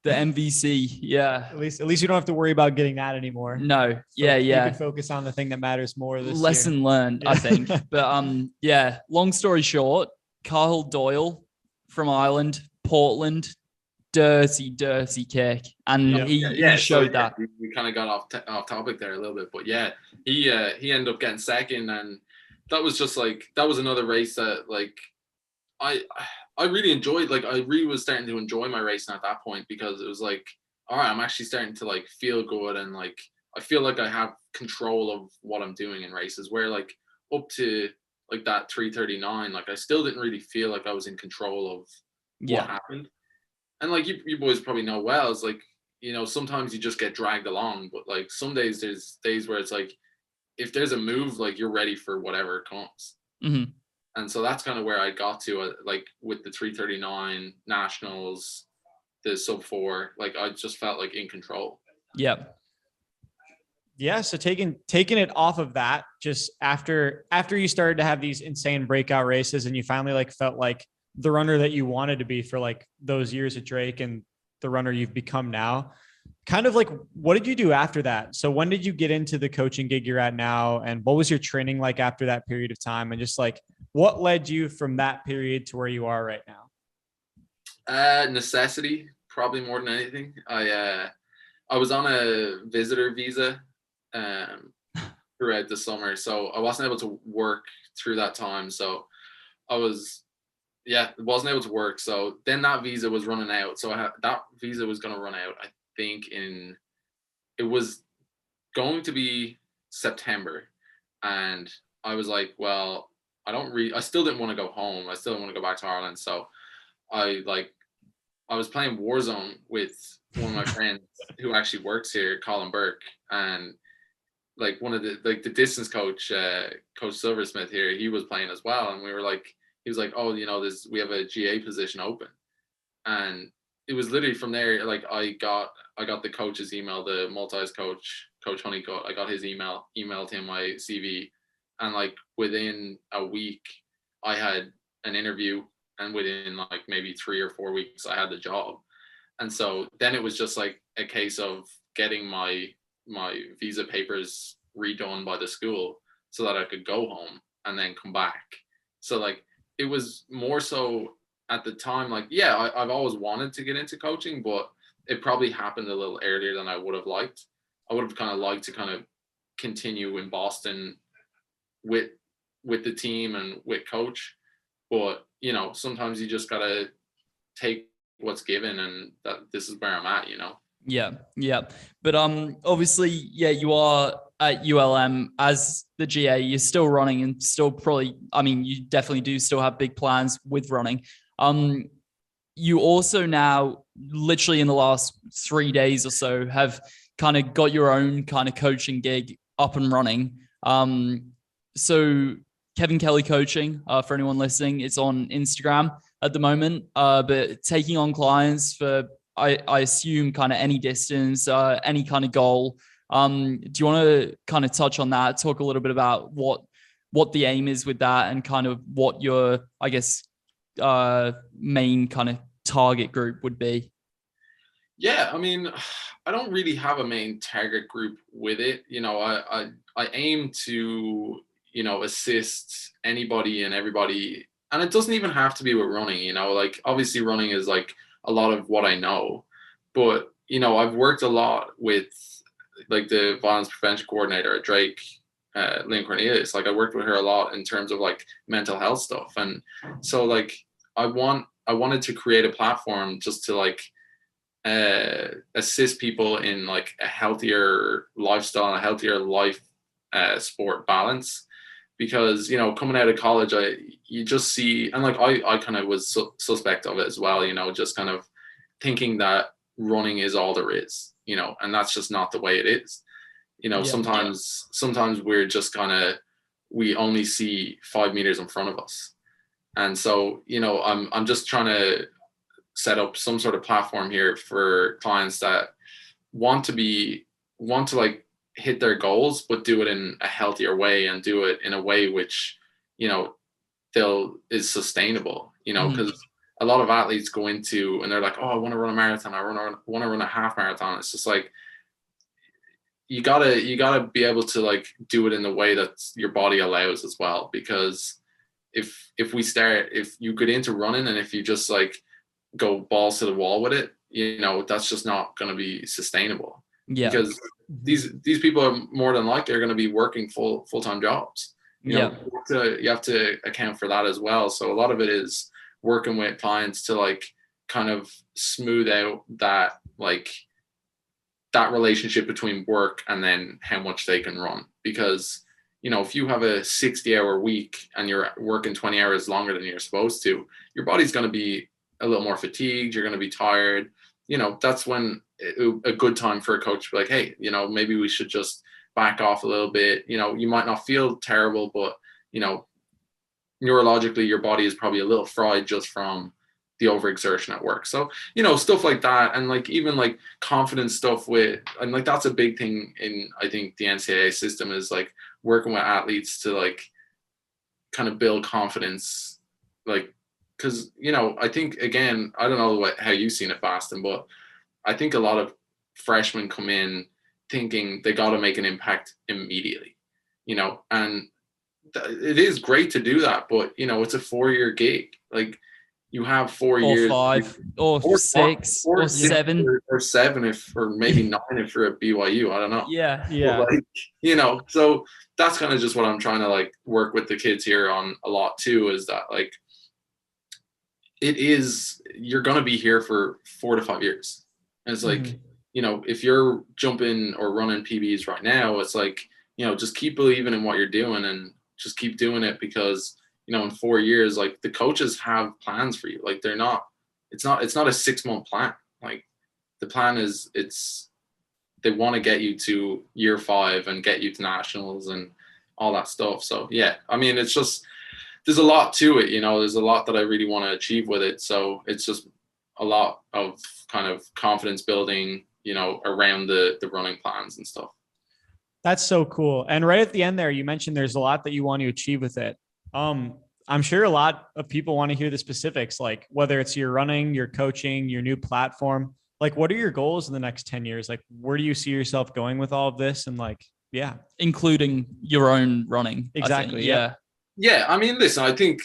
The MVC. Yeah. At least you don't have to worry about getting that anymore. No. Yeah. You can focus on the thing that matters more this Lesson learned, I think. But long story short, Carl Doyle from Ireland, Portland, dirty kick. And he showed that. We kind of got off topic there a little bit, but yeah, he ended up getting second, and that was just like, that was another race that, like, I really enjoyed. Like, I really was starting to enjoy my racing at that point, because it was like, all right, I'm actually starting to like feel good, and like, I feel like I have control of what I'm doing in races, where like up to like that 3:39, like, I still didn't really feel like I was in control of what happened. And like, you boys probably know well, it's like, you know, sometimes you just get dragged along, but like, some days there's days where it's like, if there's a move, like, you're ready for whatever comes. Mm-hmm. And so that's kind of where I got to, like, with the 3:39 nationals, the sub 4, like, I just felt like in control. Yep. Yeah. So taking it off of that, just after you started to have these insane breakout races, and you finally like felt like the runner that you wanted to be for like those years at Drake, and the runner you've become now, kind of like, what did you do after that? So when did you get into the coaching gig you're at now? And what was your training like after that period of time? And just like, what led you from that period to where you are right now? Necessity, probably more than anything. I was on a visitor visa throughout the summer, so I wasn't able to work through that time. So I wasn't able to work. So then that visa was running out. So that visa was going to run out, I think it was going to be September. And I was like, well, I still didn't want to go home. I still didn't want to go back to Ireland. So I was playing Warzone with one of my friends who actually works here, Colin Burke, and like one of the distance coach, Coach Silversmith here, he was playing as well, and he was like, oh, we have a GA position open, and it was literally from there. Like I got the coach's email, the Maltese coach, Coach Honeycutt. I got his emailed him my CV, and like within a week, I had an interview, and within like maybe 3 or 4 weeks, I had the job. And so then it was just like a case of getting my visa papers redone by the school so that I could go home and then come back. So like it was more so at the time, like, yeah, I've always wanted to get into coaching, but it probably happened a little earlier than I would have liked. I would have kind of liked to kind of continue in Boston with the team and with coach. But, sometimes you just got to take what's given, and that this is where I'm at, Yeah. But obviously, yeah, you are at ULM as the GA, you're still running and still probably, I mean, you definitely do still have big plans with running. You also now, literally in the last 3 days or so, have kind of got your own kind of coaching gig up and running. So Kevin Kelly Coaching, for anyone listening, it's on Instagram at the moment, but taking on clients for, I assume, kind of any distance, any kind of goal. Do you want to kind of touch on that, talk a little bit about what the aim is with that, and kind of what your, I guess, main kind of target group would be? Yeah, I mean, I don't really have a main target group with it. I aim to, assist anybody and everybody. And it doesn't even have to be with running, like obviously running is like a lot of what I know. But, I've worked a lot with like the violence prevention coordinator at Drake, Lynn Cornelius. Like I worked with her a lot in terms of like mental health stuff. And so like I wanted to create a platform just to like assist people in like a healthier lifestyle, a healthier life, sport balance. Because coming out of college, you just see, and like I kind of was suspect of it as well, just kind of thinking that running is all there is, and that's just not the way it is. Sometimes we're just we only see 5 meters in front of us. And so, I'm just trying to set up some sort of platform here for clients that want to like hit their goals, but do it in a healthier way, and do it in a way which, is sustainable, because a lot of athletes go into and they're like, oh, I want to run a marathon. I want to run a half marathon. It's just like, you gotta be able to like do it in the way that your body allows as well. Because if you get into running and if you just like go balls to the wall with it, that's just not going to be sustainable. Yeah. Because these people are more than likely are going to be working full-time jobs. You have to account for that as well. So a lot of it is working with clients to like kind of smooth out that like that relationship between work and then how much they can run. Because if you have a 60-hour week and you're working 20 hours longer than you're supposed to, your body's going to be a little more fatigued. You're going to be tired. That's when a good time for a coach to be like, hey, maybe we should just back off a little bit. You might not feel terrible, but neurologically your body is probably a little fried just from the overexertion at work. So stuff like that, and like even like confidence stuff and like that's a big thing in, I think, the NCAA system, is like working with athletes to like kind of build confidence. Like, because I think, again, I don't know how you've seen it, Basten, but I think a lot of freshmen come in thinking they got to make an impact immediately, and it is great to do that, but it's a 4-year gig. Like, you have 4 or years, 5 or 6 or 7 or 7 or maybe 9 if you're at BYU. I don't know. Yeah. Yeah. But so that's kind of just what I'm trying to like work with the kids here on a lot too, is that like you're going to be here for 4 to 5 years. And it's like, if you're jumping or running PBs right now, it's like, just keep believing in what you're doing and just keep doing it, because, in 4 years, like, the coaches have plans for you. Like, it's not a 6-month plan. Like, the plan is they want to get you to year 5 and get you to nationals and all that stuff. So yeah, I mean, it's just, there's a lot to it, there's a lot that I really want to achieve with it. So it's just a lot of kind of confidence building, around the running plans and stuff. That's so cool. And right at the end there, you mentioned there's a lot that you want to achieve with it. I'm sure a lot of people want to hear the specifics, like whether it's your running, your coaching, your new platform. Like, what are your goals in the next 10 years? Like, where do you see yourself going with all of this? And like, yeah, including your own running. Exactly. Yeah. Yeah. I mean, listen, I think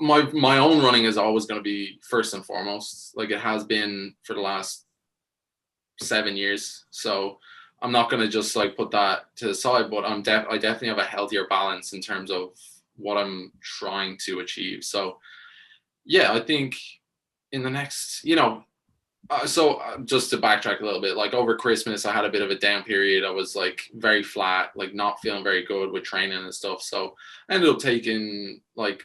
my own running is always going to be first and foremost, like it has been for the last 7 years. So I'm not going to just like put that to the side, but I definitely have a healthier balance in terms of what I'm trying to achieve. So yeah, I think in the next, so just to backtrack a little bit, like over Christmas, I had a bit of a down period. I was like very flat, like not feeling very good with training and stuff. So I ended up taking like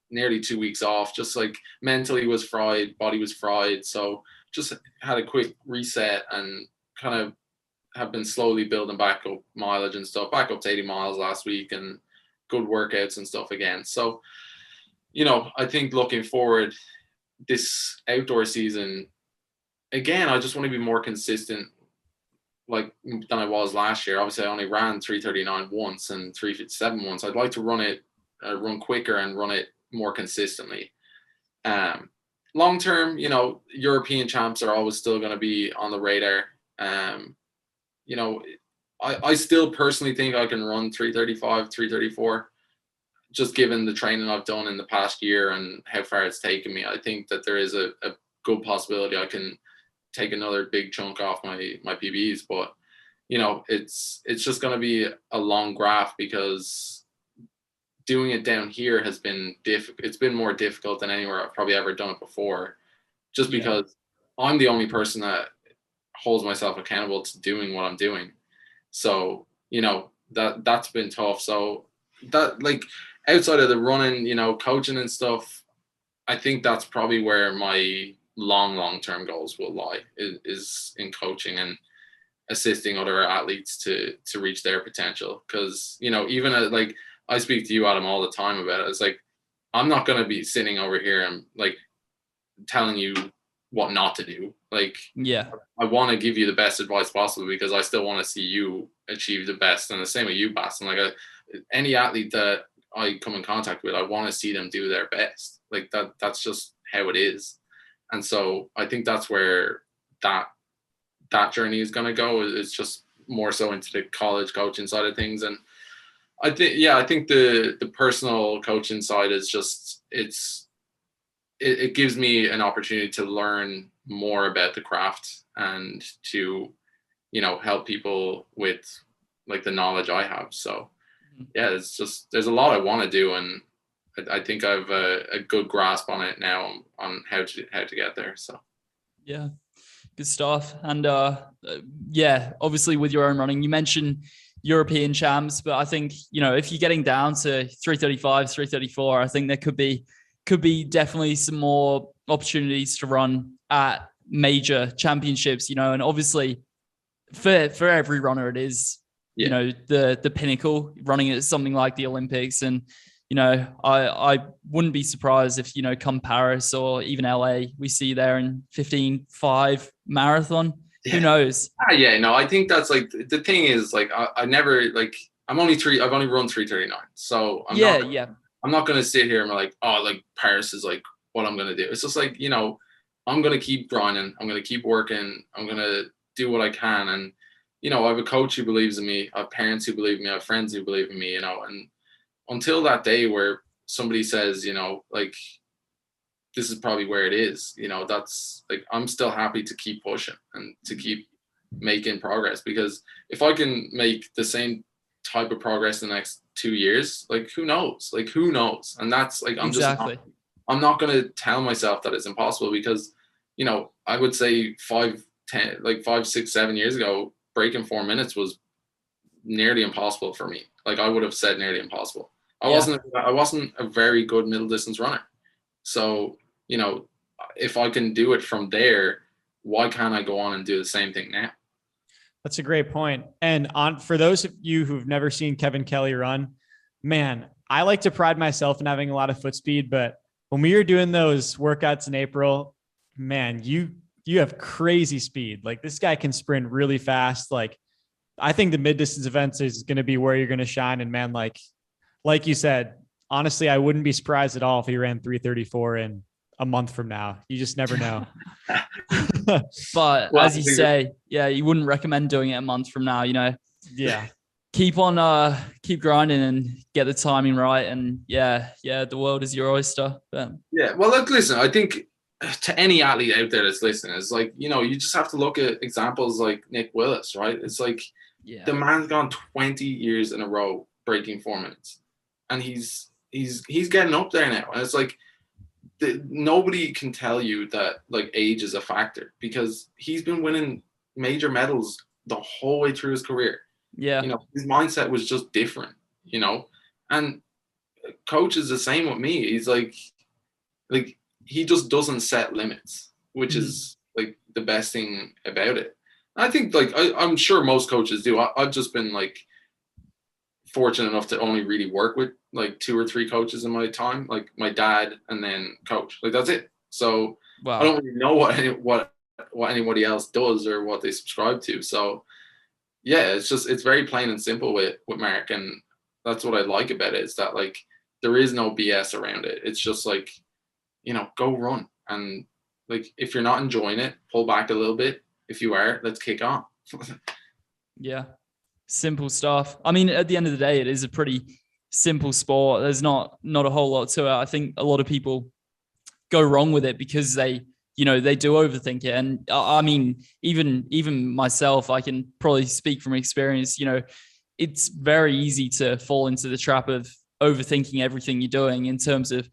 nearly 2 weeks off, just like mentally was fried, body was fried. So just had a quick reset and kind of have been slowly building back up mileage and stuff, back up to 80 miles last week and good workouts and stuff again. So, I think looking forward this outdoor season, again, I just want to be more consistent like than I was last year. Obviously, I only ran 3:39 once and 3:57 once. I'd like to run quicker and run it more consistently. Long term, European champs are always still going to be on the radar. I still personally think I can run 3:35, 3:34, just given the training I've done in the past year and how far it's taken me. I think that there is a good possibility I can take another big chunk off my PBs, but it's just going to be a long graph, because doing it down here has been it's been more difficult than anywhere I've probably ever done it before, just because I'm the only person that holds myself accountable to doing what I'm doing. So that's been tough. So that, like, outside of the running, coaching and stuff, I think that's probably where my long-term goals will lie, is in coaching and assisting other athletes to reach their potential. Because, even like I speak to you, Adam, all the time about it. It's like, I'm not going to be sitting over here and like telling you what not to do. Like, yeah, I want to give you the best advice possible, because I still want to see you achieve the best. And the same with you, Basten. Like, any athlete that I come in contact with, I want to see them do their best. Like that's just how it is. And so I think that's where that journey is going to go. It's just more so into the college coaching side of things. And I think the personal coaching side is just, it gives me an opportunity to learn more about the craft and to, help people with like the knowledge I have. So yeah, it's just, there's a lot I want to do. And I think I have a good grasp on it now, on how to get there. So yeah, good stuff. And obviously with your own running, you mentioned European champs, but I think, if you're getting down to 3:35, 3:34, I think there could be definitely some more opportunities to run at major championships, and obviously for every runner, it is, the pinnacle, running at something like the Olympics. And, I wouldn't be surprised if, come Paris or even LA, we see you there in 15:5 marathon. Yeah. Who knows? I think that's like, the thing is, like, I never, like, I've only run 3:39. So I'm not going to sit here and be like, oh, like Paris is like what I'm going to do. It's just like, I'm going to keep grinding. I'm going to keep working. I'm going to do what I can. And, you know, I have a coach who believes in me. I have parents who believe in me. I have friends who believe in me, you know, and until that day where somebody says, you know, like, this is probably where it is, you know, that's like, I'm still happy to keep pushing and to keep making progress, because if I can make the same type of progress in the next 2 years, like, who knows? Like, who knows? And that's like, Exactly. I'm not going to tell myself that it's impossible, because, you know, I would say 5, 6, 7 years ago, breaking 4 minutes was nearly impossible for me. Like, I would have said nearly impossible. I wasn't a very good middle distance runner. So, you know, if I can do it from there, why can't I go on and do the same thing now? That's a great point. And for those of you who've never seen Kevin Kelly run, man, I like to pride myself in having a lot of foot speed, but when we were doing those workouts in April, man, you have crazy speed. Like, this guy can sprint really fast. Like, I think the mid distance events is going to be where you're going to shine. And man, like you said, honestly, I wouldn't be surprised at all if he ran 3:34 in a month from now. You just never know. But as you say, yeah, you wouldn't recommend doing it a month from now, you know? Yeah. Keep grinding and get the timing right. And yeah, the world is your oyster. But yeah. Well, look, listen, I think to any athlete out there that's listening, it's like, you know, you just have to look at examples like Nick Willis, right? It's like, the man's gone 20 years in a row breaking 4 minutes, and he's getting up there now. And it's like, nobody can tell you that like age is a factor, because he's been winning major medals the whole way through his career. Yeah. You know, his mindset was just different, you know, and coach is the same with me. He's like he just doesn't set limits, which is like the best thing about it. I think like, I'm sure most coaches do. I've just been like fortunate enough to only really work with like 2 or 3 coaches in my time, like my dad and then coach. Like, that's it. So wow. I don't really know what anybody else does or what they subscribe to. So yeah, it's very plain and simple with Mark, and that's what I like about it, is that like, there is no BS around it. It's just like, you know, go run, and like, if you're not enjoying it, pull back a little bit. If you are, let's kick on. Yeah. Simple stuff. I mean, at the end of the day, it is a pretty simple sport. There's not a whole lot to it. I think a lot of people go wrong with it because they do overthink it. And I mean, even myself, I can probably speak from experience, you know, it's very easy to fall into the trap of overthinking everything you're doing in terms of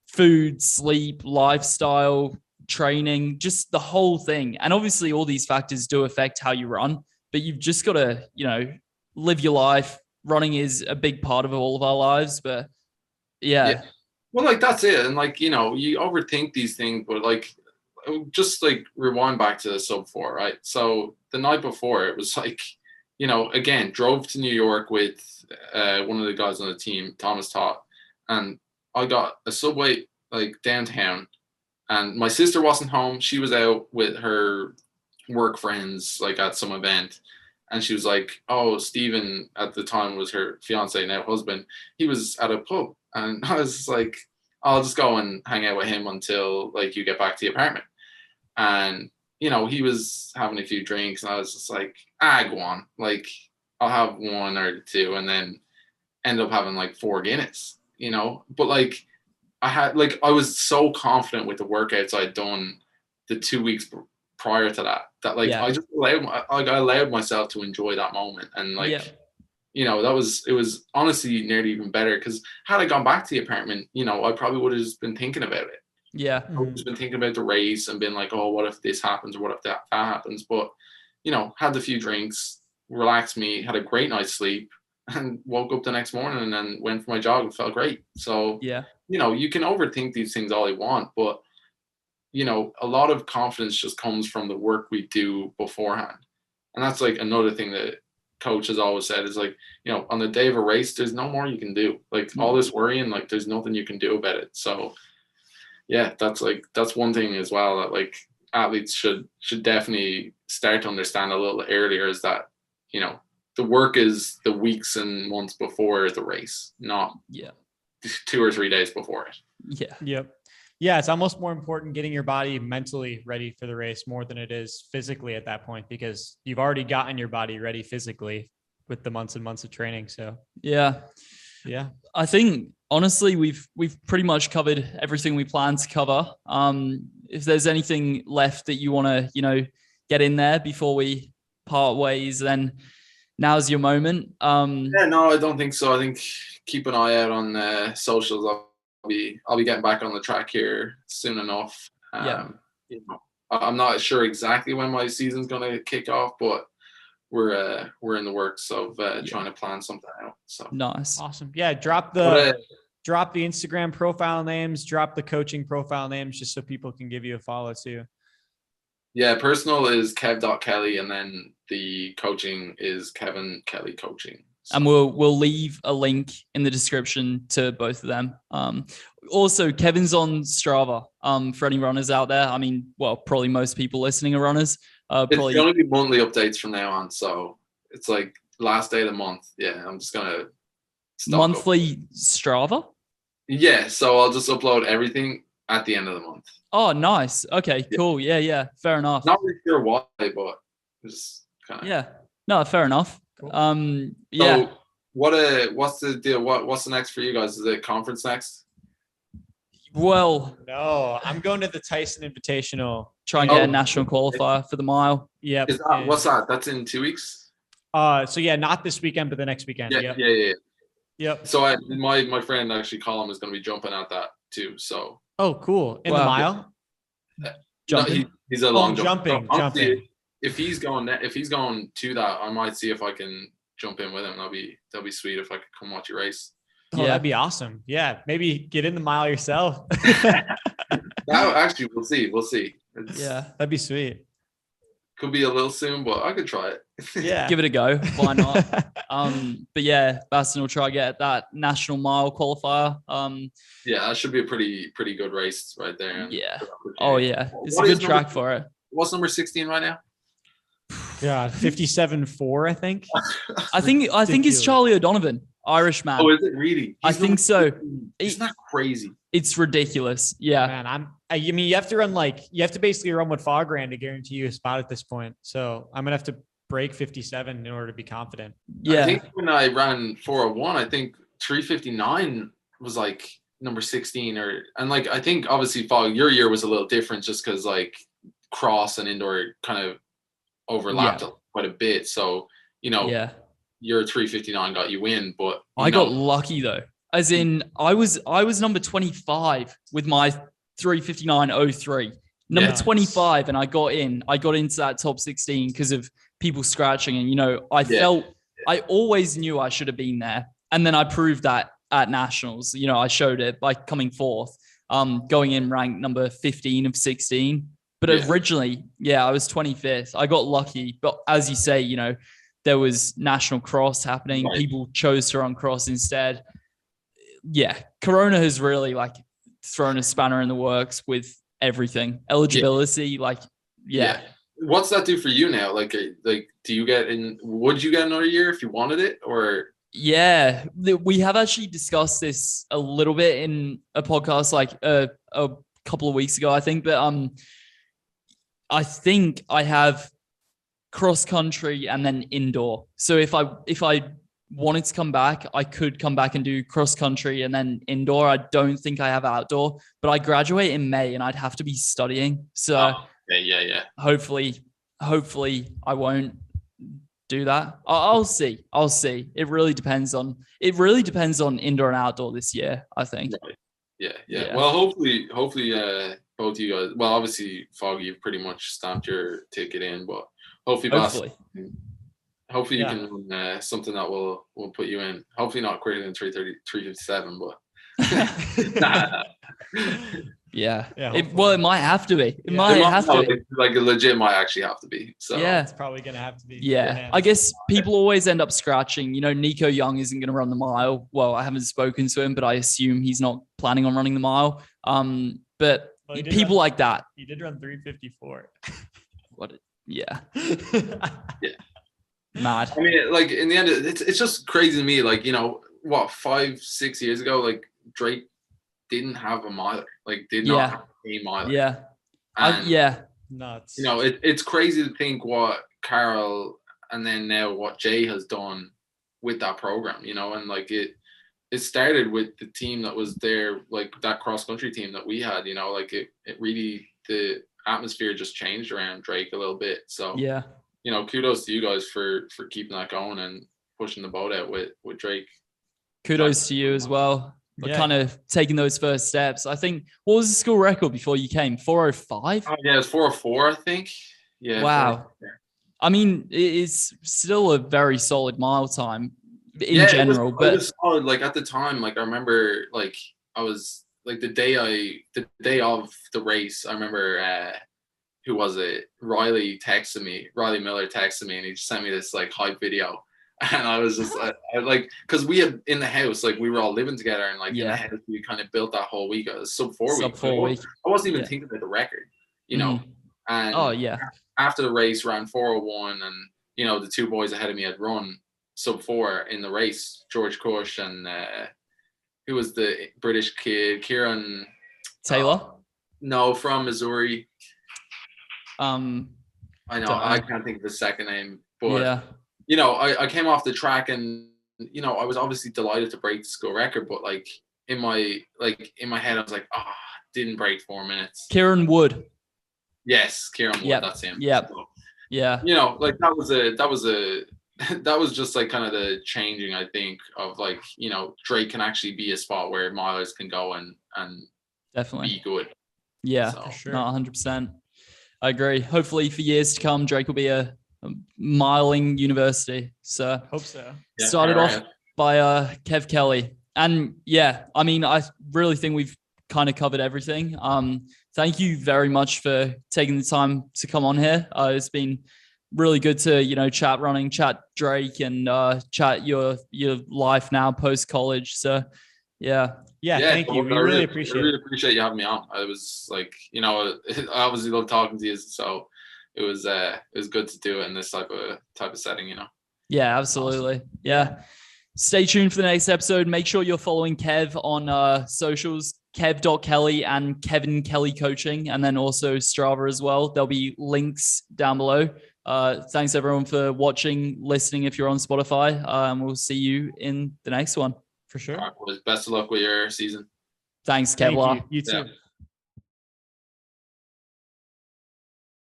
food, sleep, lifestyle, training, just the whole thing. And obviously all these factors do affect how you run, but you've just got to, you know, live your life. Running is a big part of all of our lives, but yeah. Well, like, that's it. And like, you know, you overthink these things, but like, just like rewind back to the sub 4, right? So the night before, it was like, you know, again, drove to New York with one of the guys on the team, Thomas Todd, and I got a subway like downtown, and my sister wasn't home. She was out with her work friends, like at some event. And she was like, oh, Stephen, at the time was her fiance, now husband, he was at a pub. And I was like, I'll just go and hang out with him until like you get back to the apartment. And, you know, he was having a few drinks, and I was just like, go on. Like, I'll have 1 or 2, and then end up having like 4 Guinness, you know? But like, I was so confident with the workouts I'd done the 2 weeks prior to that like, I just allowed myself to enjoy that moment. And like, you know, it was honestly nearly even better, because had I gone back to the apartment, you know, I probably would have just been thinking about it. Yeah. I would have been thinking about the race and been like, oh, what if this happens, or what if that happens? But, you know, had a few drinks, relaxed me, had a great night's sleep, and woke up the next morning and then went for my jog and felt great. So, yeah, you know, you can overthink these things all you want, but, you know, a lot of confidence just comes from the work we do beforehand. And that's like another thing that coach has always said is like, you know, on the day of a race, there's no more you can do. Like, all this worrying, like, there's nothing you can do about it. So yeah, that's one thing as well that like athletes should definitely start to understand a little earlier, is that, you know, the work is the weeks and months before the race, not 2 or 3 days before it. Yeah. Yep. Yeah, it's almost more important getting your body mentally ready for the race more than it is physically at that point, because you've already gotten your body ready physically with the months and months of training. So Yeah. I think honestly, we've pretty much covered everything we planned to cover. If there's anything left that you want to, get in there before we part ways, then now's your moment. Yeah, no, I don't think so. I think keep an eye out on socials. I'll be getting back on the track here soon enough. I'm not sure exactly when my season's going to kick off, but we're in the works of trying to plan something out. So nice, awesome. Yeah, drop the Instagram profile names, drop the coaching profile names, just so people can give you a follow too. Yeah, personal is kev.kelly, and then the coaching is Kevin Kelly Coaching. So. And we'll leave a link in the description to both of them. Also, Kevin's on Strava. For any runners out there, I mean, well, probably most people listening are runners. It's going to be monthly updates from now on, so it's like last day of the month. Yeah, I'm just gonna monthly Strava. Yeah, so I'll just upload everything at the end of the month. Oh, nice. Okay, cool. Yeah, fair enough. Not really sure why, but just kind of. Yeah, no, fair enough. Cool. Yeah. So what's the deal? What's the next for you guys? Is it conference next? Well, no, I'm going to the Tyson Invitational. Try and get a national qualifier for the mile. Yeah. What's that? That's in 2 weeks. So yeah, not this weekend, but the next weekend. Yeah. Yep. So my friend actually Colin is going to be jumping at that too. So. Oh, cool! In the mile. Jumping. No, he's a long jumping. If he's going to that, I might see if I can jump in with him. That'll be sweet if I could come watch you race. Oh, yeah, that'd be awesome. Yeah, maybe get in the mile yourself. Actually, we'll see. That'd be sweet. Could be a little soon, but I could try it. Yeah, give it a go. Why not? But yeah, Basten will try to get that national mile qualifier. Yeah, that should be a pretty good race right there. Yeah. Oh yeah, it's a good track for it. What's number 16 right now? Yeah, 57.4, I think. I think it's Charlie O'Donovan, Irish man. Oh, is it really? I think so. It's not crazy. It's ridiculous. Yeah, man. I mean, you have to basically run what Fog ran to guarantee you a spot at this point. So I'm gonna have to break 57 in order to be confident. Yeah. I think when I ran 401, I think 359 was like number 16, and I think obviously Fog, your year was a little different just because like cross and indoor kind of overlapped quite a bit. So your 359 got you in, but I got lucky though. As in, I was number 25 with my 359.03. Number 25, and I got into that top 16 because of people scratching. And I always knew I should have been there. And then I proved that at nationals. I showed it by coming fourth, going in ranked number 15 of 16. But originally, I was 25th. I got lucky. But as you say, there was national cross happening. Right. People chose to run cross instead. Yeah, Corona has really thrown a spanner in the works with everything. Eligibility, What's that do for you now? Do you get in? Would you get another year if you wanted it, or? Yeah, we have actually discussed this a little bit in a podcast a couple of weeks ago, I think. But I think I have cross country and then indoor. So if I wanted to come back, I could come back and do cross country and then indoor. I don't think I have outdoor, but I graduate in May and I'd have to be studying. So yeah. Hopefully I won't do that. I'll see. It really depends on indoor and outdoor this year, I think. Right. Yeah. Well, hopefully both of you guys, well, obviously Foggy, you've pretty much stamped your ticket in, but hopefully you can run something that will put you in. Hopefully not quicker than 3:57, but yeah. It might have to be. It legit might actually have to be. So it's probably gonna have to be. Yeah, I guess people always end up scratching. Nico Young isn't going to run the mile. Well, I haven't spoken to him, but I assume he's not planning on running the mile. But people like that. He did run 3:54. What? Yeah. Yeah. Mad. I mean, in the end, it's just crazy to me. 5-6 years ago, Drake didn't have a miler, like did not have a miler. Yeah. And, Nuts. you know, it's crazy to think what Carol and then now what Jay has done with that program, you know, and like it started with the team that was there, like that cross country team that we had, you know, like it really, the atmosphere just changed around Drake a little bit. So, Yeah. you know, kudos to you guys for keeping that going and pushing the boat out with Drake. Kudos to you as well. For kind of taking those first steps. I think, what was the school record before you came? 405? Oh, yeah, it's 404, I think. Yeah. Wow. I mean, it is still a very solid mile time in general. It was solid. Like at the time, like I remember, like I was like the day of the race, I remember who was it? Riley Miller texted me, and he just sent me this like hype video. And I was just I like, because we had in the house, like we were all living together, and like in the house we kind of built that whole week. It was sub 4 weeks. I wasn't even thinking about the record, you know. And after the race, ran 401, and you know the two boys ahead of me had run sub 4 in the race. George Cush and who was the British kid, Kieran Taylor? No, from Missouri. I know I can't think of his second name, but you know, I came off the track, and you know, I was obviously delighted to break the school record, but like in my head, I was like, didn't break 4 minutes. Kieran Wood. Yes, Kieran Wood. That's him. Yeah. So, yeah. You know, like that was just like kind of the changing, I think, of like, you know, Drake can actually be a spot where milers can go and definitely be good. Yeah, so. For sure. No, 100%. I agree. Hopefully for years to come, Drake will be a miling university. So hope so. Started off by Kev Kelly. And yeah, I mean, I really think we've kind of covered everything. Thank you very much for taking the time to come on here. It's been really good to, you know, chat running, chat Drake, and chat your life now post college. So yeah, thank you. We really appreciate it. I really appreciate you having me on. I was like, you know, I obviously love talking to you, so it was good to do it in this type of setting, you know. Yeah, absolutely. Awesome. Yeah. Stay tuned for the next episode. Make sure you're following Kev on socials, kev.kelly and Kevin Kelly Coaching, and then also Strava as well. There'll be links down below. Thanks everyone for watching, listening if you're on Spotify. We'll see you in the next one. For sure. All right, best of luck with your season. Thanks, Kevlar. You too. Yeah.